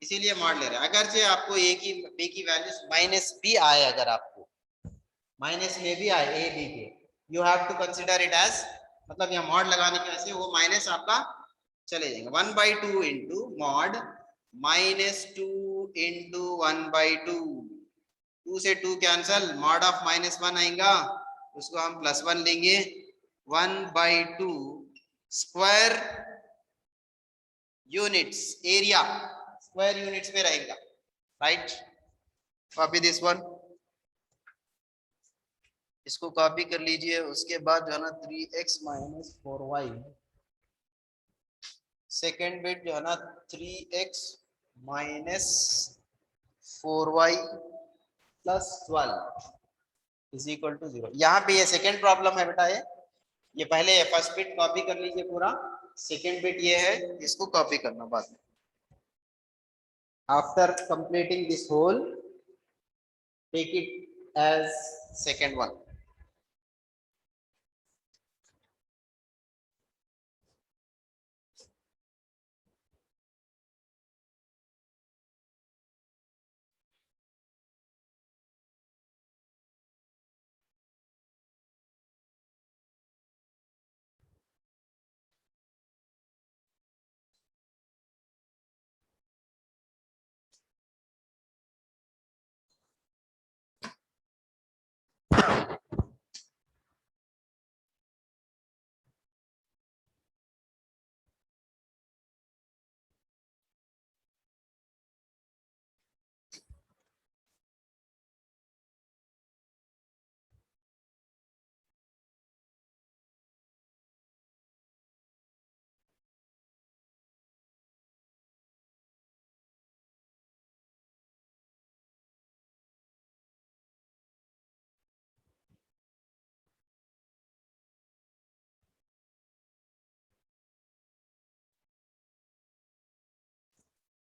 इसीलिए mod ले रहे हैं, अगर से आपको ए की B की value minus B आए, अगर आपको माइनस में भी आए ए बी के, you have to consider it as, मतलब यहाँ मॉड लगाने की वजह से वो माइनस आपका चले जाएंगे, 1/2 इंटू मॉड -2 इंटू 1/2, 2 से 2 कैंसल, मॉड ऑफ -1 आएगा, उसको हम +1 लेंगे, 1/2 square units, area square units में रहेगा, राइट। कॉपी दिस वन, इसको कॉपी कर लीजिए, उसके बाद जो है ना 3x - 4y, सेकेंड बिट जो है ना 3x - 4y + 12 is equal to 0। यहाँ पे ये सेकेंड प्रॉब्लम है बेटा, ये पहले फर्स्ट बिट कॉपी कर लीजिए पूरा, सेकेंड बिट ये है, इसको कॉपी करना बाद में। After completing this whole, take it as second one.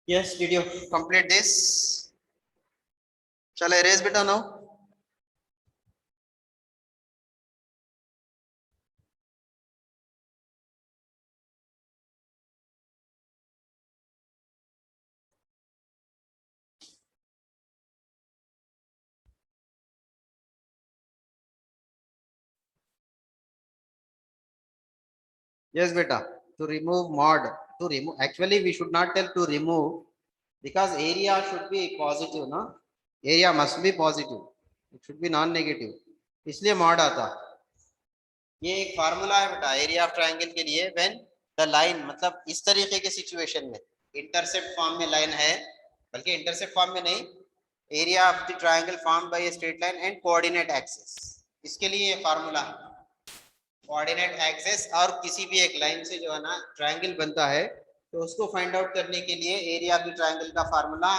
Yes, did you complete this? Shall I erase beta now? Yes, beta. To remove mod, to remove, actually we should not tell to remove, because area should be positive, no? Area must be positive. It should be non-negative. इसलिए mod आता। ये एक formula है बेटा area of triangle के लिए, when the line, मतलब इस तरीके के सिचुएशन में, इंटरसेप्ट फॉर्म में लाइन है, बल्कि इंटरसेप्ट फॉर्म में नहीं, area of the triangle formed by a straight line and coordinate axis, इसके लिए ये फार्मूला है। कोऑर्डिनेट एक्सिस और किसी भी एक लाइन से जो है ना ट्रायंगल बनता है, तो उसको फाइंड आउट करने के लिए एरिया ऑफ द ट्रायंगल का formula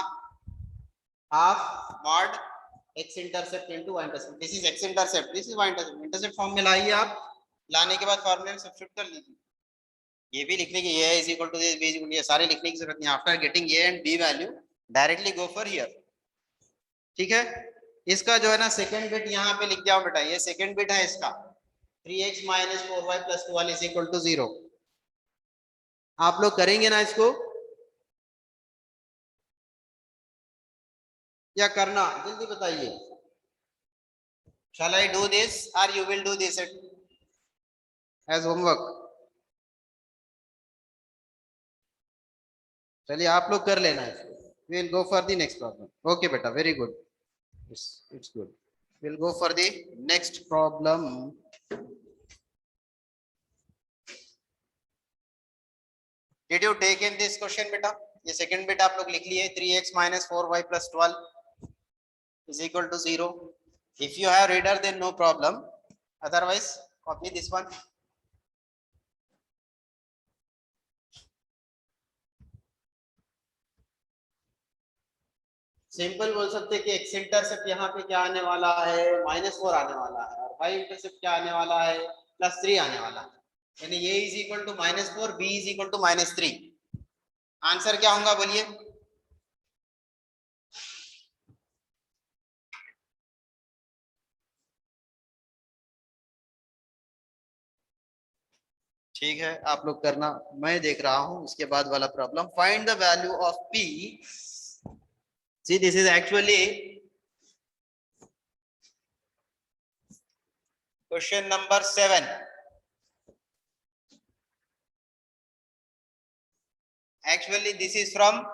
half mod x intercept into y intercept. This is x intercept, this is y intercept. Intercept form में लाइए आप, लाने के बाद फार्मूले में सब्स्टिट्यूट कर लीजिए। ये भी लिखने की a is equal to this, b is equal to, ये सारे लिखने की जरूरत नहीं। After getting a and b value directly go for here. ठीक है, इसका जो है ना सेकंड बिट यहाँ पे लिख जाओ बेटा, ये सेकंड बिट है इसका 3x - 4y + 12 = 0। आप लोग करेंगे ना इसको, या करना जल्दी बताइए। Shall I do this or you will do this as homework? चलिए आप लोग कर लेना इसको। We will go for the next problem. Okay बेटा, very good. It's good. We'll go for the next problem. Did you take in this question बेटा? ये second bit आप लोग लिख लिए 3x - 4y + 12 = 0. If you have reader then no problem. Otherwise copy this one. Simple बोल सकते हैं कि x इंटरसेप्ट यहाँ पे क्या आने वाला है, -4 आने वाला है, और y इंटरसेप्ट क्या आने वाला है, +3 आने वाला है। यानी a is equal to -4, b is equal to -3। Answer क्या होगा बोलिए? ठीक है, आप लोग करना, मैं देख रहा हूं उसके बाद वाला problem. Find the value of p। See this is actually question number 7। Actually this is from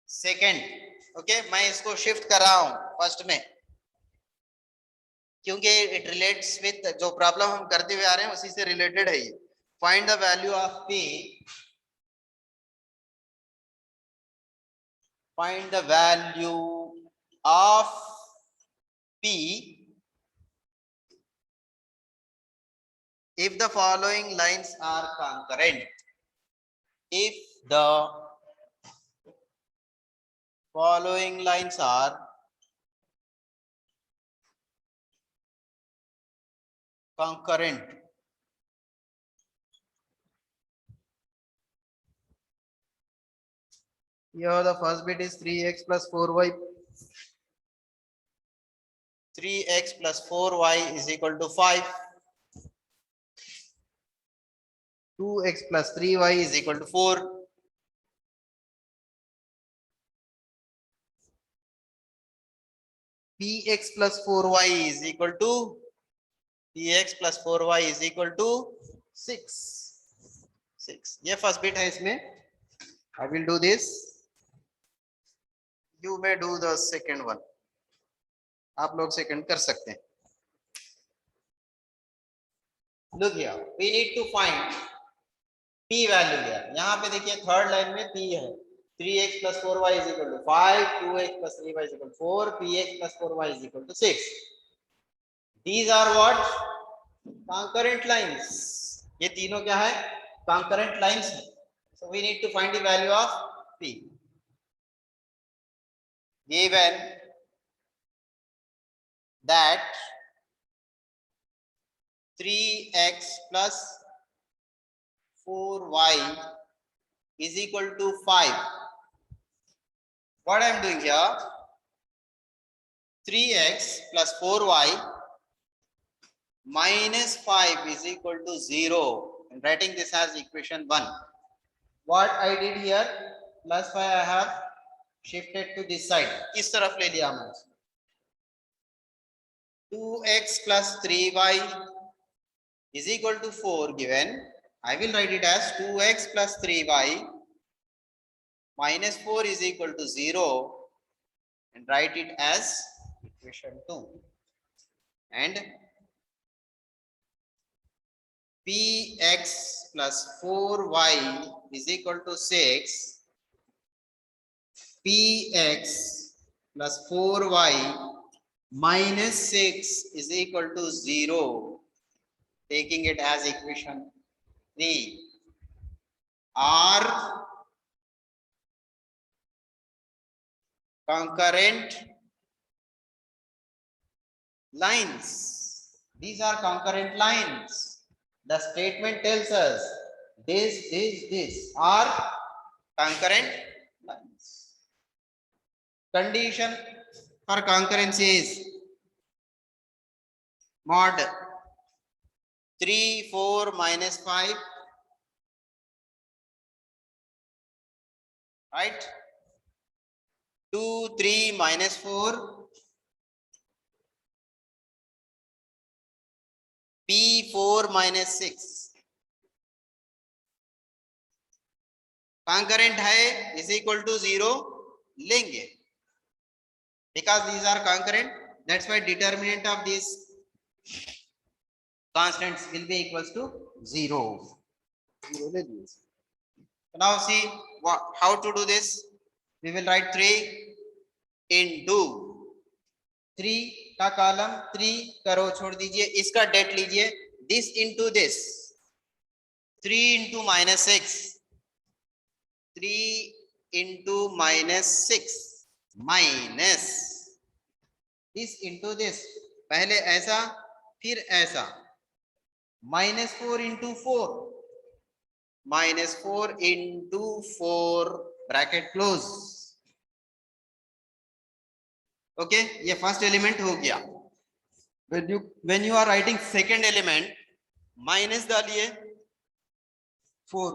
second. Okay, मैं इसको शिफ्ट कर रहा हूं फर्स्ट में, क्योंकि इट रिलेट्स विद जो प्रॉब्लम हम करते हुए आ रहे हैं उसी से रिलेटेड है ये। Find the value of p, find the value of p if the following lines are concurrent. If the following lines are concurrent. Here the first bit is 3x + 4y. 3x + 4y = 5. 2x + 3y = 4. px + 4y = px + 4y = 6. 6 ये first bit है इसमें। I will do this. You may do the second one. आप लोग second कर सकते हैं। Look here, we need to find p value here. यहाँ पे देखिए थर्ड लाइन में p है, 3x + 4y = 5, 2x + 3y = 4, px + 4y = 6. These are what? Concurrent lines. ये तीनों क्या है? Concurrent lines है. So we need to find the value of p. Given that 3x + 4y = 5. What I am doing here? 3x + 4y - 5 = 0. I'm writing this as equation 1. What I did here, +5 I have shifted to this side. इस तरफ ले लिया मैंने। 2x + 3y = 4 given. I will write it as 2x + 3y - 4 = 0 and write it as equation 2. And px + 4y = 6. px + 4y - 6 = 0 taking it as equation 3 are concurrent lines. These are concurrent lines. The statement tells us this are concurrent lines. Condition for concurrency is mod 3 4 minus 5, right? 2 3 minus 4, P4 minus 6. concurrent है is equal to 0 लेंगे, because these are concurrent. That's why determinant of these constants will be equals to 0. Now see how to do this. We will write 3 into 3 का column 3 करो, छोड़ दीजिए, इसका date लीजिए, this into this 3 into minus 6, 3 into minus 6 minus this into this, पहले ऐसा फिर ऐसा, minus 4 into 4, minus 4 into 4 bracket close. Okay, ये फर्स्ट एलिमेंट हो गया. when you are writing second element, minus डालिए 4.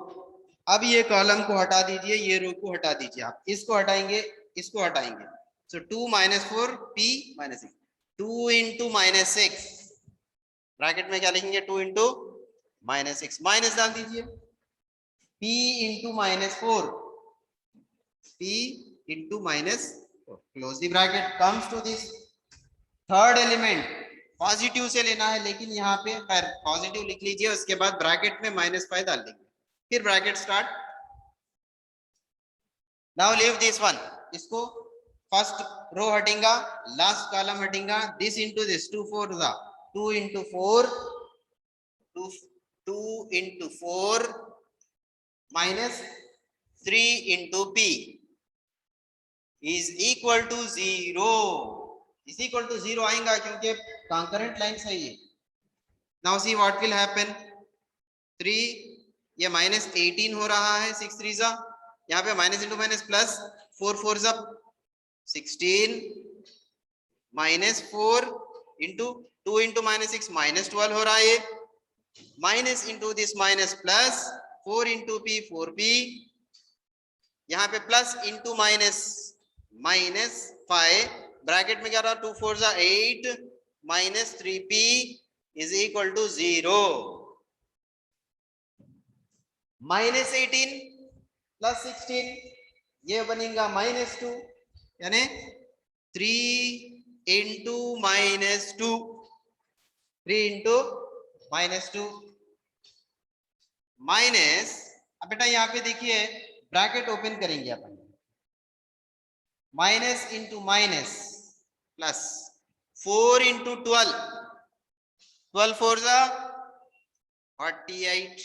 अब ये कॉलम को हटा दीजिए, ये रो को हटा दीजिए, आप इसको हटाएंगे, इसको हटाएंगे, सो 2 minus 4 p minus 6, 2 into minus 6 bracket में क्या लिखेंगे, 2 into minus 6, माइनस डाल दीजिए, p into minus 4, p into minus 4, close the bracket. Comes to this third element, positive से लेना है, लेकिन यहाँ पे पॉजिटिव लिख लीजिए, उसके बाद ब्रैकेट में -5 डाल देंगे, फिर bracket start. Now leave this one, इसको फर्स्ट रो हटेगा, लास्ट कॉलम हटेगा, दिस इनटू दिस 2 4 जा 2 into 4, 2 into 4 minus 3 into p is equal to 0. is equal to 0 आएगा क्योंकि concurrent lines है ये. Now see what will happen. 3 ये minus 18 हो रहा है, 6 3 जा, यहाँ पे minus into minus plus 4 4 जा 16 minus 4 into 2 into minus 6 minus 12 हो रहा है, minus into this minus plus 4 into p 4p, यहाँ पे plus into minus minus 5, bracket में क्या रहा, 2 4 जा 8 minus 3p is equal to 0. minus 18 plus 16 ये बनेगा -2, यानी 3 into -2, 3 into -2 माइनस. अब बेटा यहाँ पे देखिए ब्रैकेट ओपन करेंगे अपन, minus into minus plus 4 into 12, 12 4 जा 48,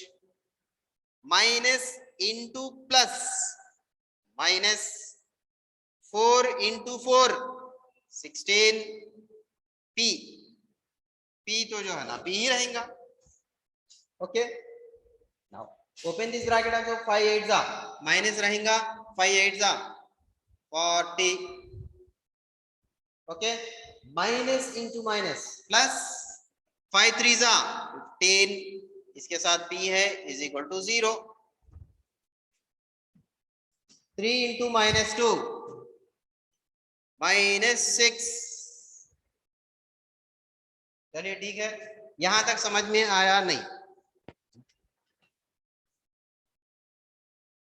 minus into plus minus 4 into 4 16, p तो जो है ना p ही रहेगा. Okay, now open this bracket of 5 8 जा माइनस रहेगा, 5 8 जा 40. Okay, minus into minus plus 5 3 जा 10, इसके साथ p है इज इक्वल टू 0. 3 into -2 -6. चलिए ठीक है, यहां तक समझ में आया नहीं,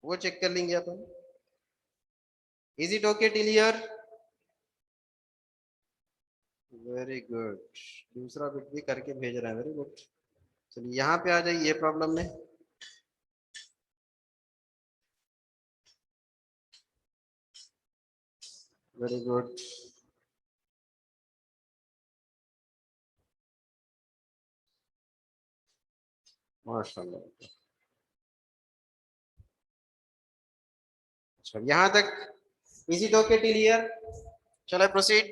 वो चेक कर लेंगे अपन. Is it okay till here? Very good, दूसरा बिट भी करके भेज रहा है, वेरी गुड. चलिए यहाँ पे आ जाइए प्रॉब्लम में. Very good. माशाल्लाह। अच्छा, यहाँ तक इजी तो के क्लियर। चलो प्रोसीड।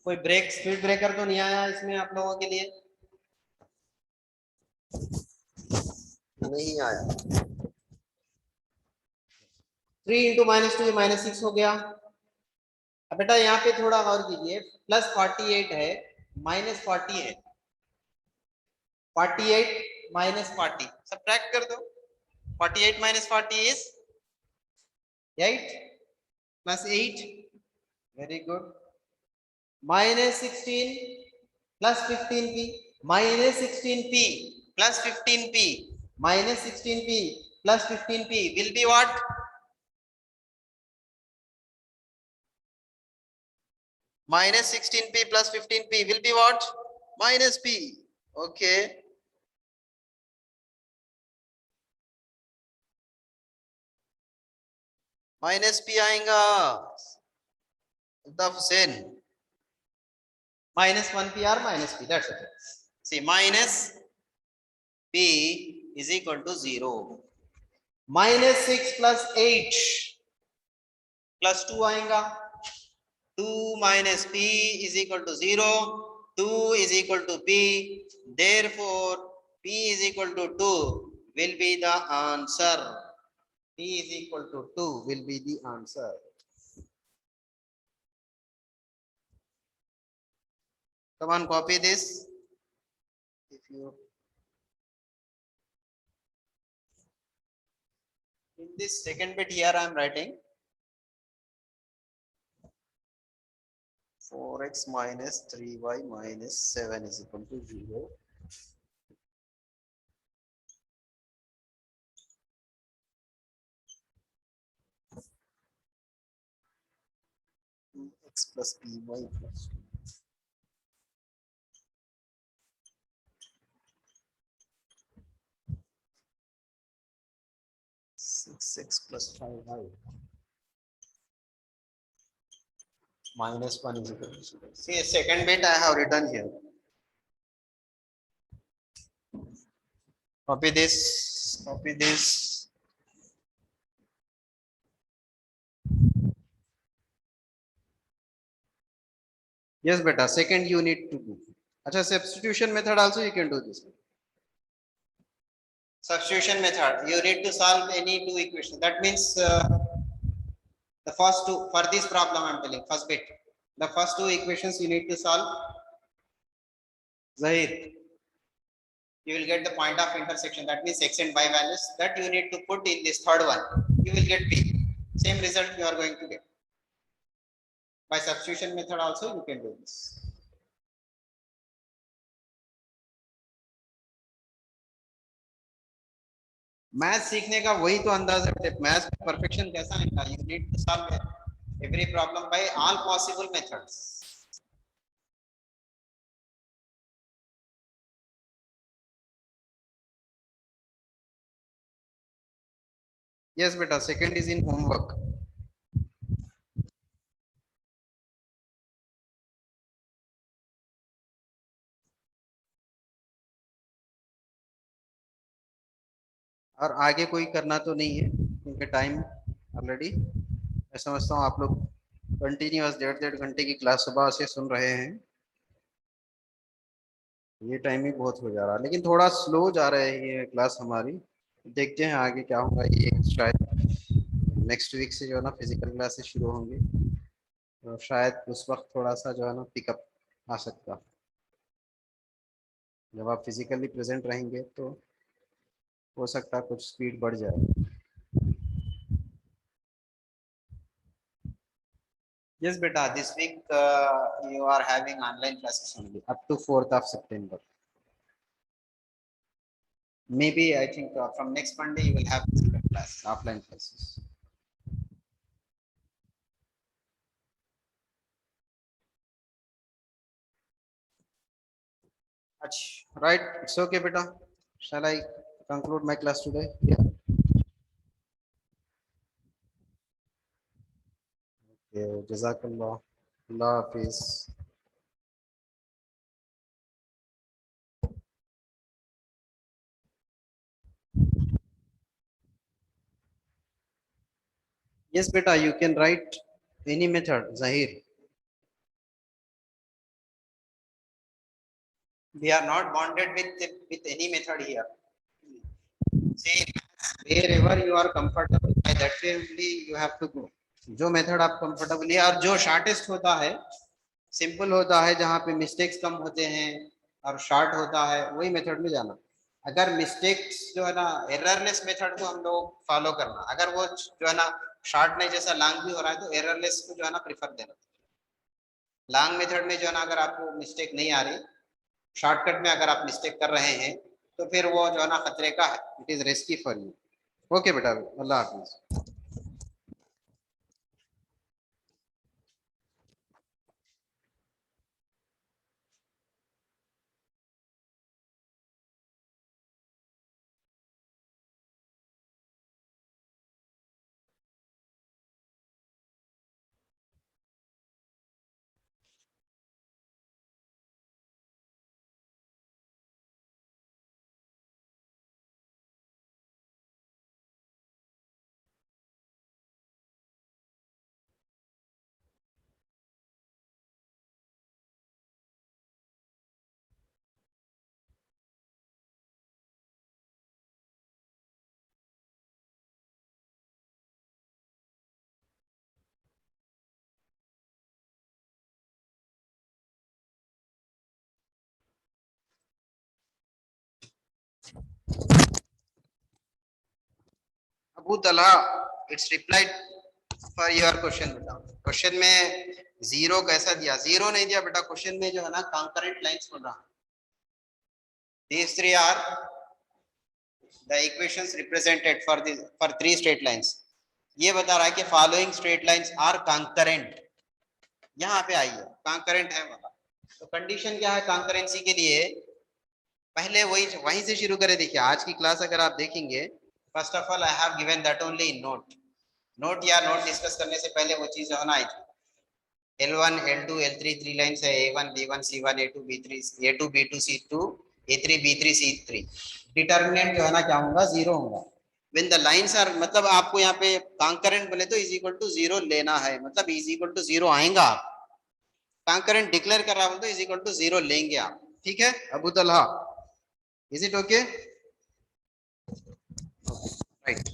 कोई ब्रेक स्पीड ब्रेकर तो नहीं आया इसमें आप लोगों के लिए? नहीं आया। 3 × -2 -6 हो गया। अब बेटा यहाँ पे थोड़ा और कीजिए, +48 है, -40 है, 48 -40 सब्ट्रैक्ट कर दो। 48 -40 is 8 +8, very good. -16 +15p, -16p +15p, -16p +15p will be what? -16p +15p will be what? -p. Okay. -p आएगा the Hussein. -1p or -p, that's it. See, -p is equal to 0. -6 + 8 +2 आएगा। 2 - p is equal to 0. 2 is equal to p. Therefore, p is equal to 2 will be the answer. P is equal to 2 will be the answer. Come on, copy this. If you in this second bit here, I am writing 4x - 3y - 7 is equal to 0. X plus py plus 2. 6x plus 5y -1 is equal to 0. See, a second bit I have written here. Copy this. Copy this. Yes, beta. Second you need to do. Acha, substitution method also you can do this. Substitution method. You need to solve any two equations. That means the first two for this problem I'm telling. First bit. The first two equations you need to solve. Zahir, you will get the point of intersection. That means x and y values that you need to put in this third one. You will get p. Same result you are going to get. By substitution method also you can do this. Math सीखने का वही तो अंदाज है। Math perfection कैसा निकला? You need to solve every problem by all possible methods. Yes बेटा, second is in homework. और आगे कोई करना तो नहीं है क्योंकि टाइम ऑलरेडी, मैं समझता हूँ आप लोग कंटिन्यूअस 1.5 घंटे की क्लास सुबह से सुन रहे हैं. ये टाइम ही बहुत हो जा रहा है, लेकिन थोड़ा स्लो जा रहा है ये क्लास हमारी. देखते हैं आगे क्या होगा. ये शायद नेक्स्ट वीक से जो है ना फिजिकल क्लासेस शुरू होंगे, तो शायद उस वक्त थोड़ा सा जो है ना पिकअप आ सकता. जब आप फिजिकली प्रेजेंट रहेंगे तो हो सकता है कुछ स्पीड बढ़ जाए. Yes, beta. This week you are having online classes only up to 4th of September. Maybe I think from next Monday you will have physical class, offline classes. Right. It's okay, beta. Shall I conclude my class today? Yeah. Okay. Jazakallah. Allah Hafiz. Yes beta, you can write any method, Zahir. We are not bonded with any method here. See, wherever you are comfortable, by that way only you have to go. जो method आप comfortable है और जो shortest होता है, simple होता है, जहाँ पे मिस्टेक्स कम होते हैं और शॉर्ट होता है, वही मेथड में जाना। अगर मिस्टेक्स जो है ना, एररलेस मेथड को हम लोग फॉलो करना, अगर वो जो है ना शॉर्ट नहीं जैसा लॉन्ग भी हो रहा है, तो एररलेस को जो है ना प्रीफर देना। लॉन्ग मेथड में जो है ना अगर आपको मिस्टेक नहीं आ रही, शॉर्टकट में अगर आप मिस्टेक कर रहे हैं, तो फिर वो जो है ना खतरे का है, it is risky for you. Okay बेटा, अल्लाह हाफिज। Abu Talha, it's replied for your question बेटा। क्वेश्चन में जीरो कैसा दिया? जीरो नहीं दिया बेटा, क्वेश्चन में जो है ना कॉन्करेंट लाइंस बोल रहा है। These three are the equations represented for three straight lines. ये बता रहा है कि following straight lines are concurrent। यहाँ पे आई है concurrent है वाला। तो कंडीशन क्या है कॉन्करेंसी के लिए? पहले वहीं से शुरू करें। देखिए आज की क्लास अगर आप देखेंगे, first of all I have given that only in note या नोट डिस्कस करने से पहले वो चीज होना आई थी। L1, L2, L3 three lines है, A1, B1, C1, A2, B3, A2, B2, C2, A3, B3, C3। Determinant जो है ना क्या होगा? जीरो होगा। When the lines are, मतलब आपको यहाँ पे कॉन्करेंट बने तो इज इक्वल टू जीरो लेना है, मतलब इज इक्वल टू जीरो आएगा। कॉन्करेंट डिक्लेयर कर रहा हूं तो इज इक्वल टू जीरो लेंगे आप। ठीक है Abu Talha, is it okay? Right.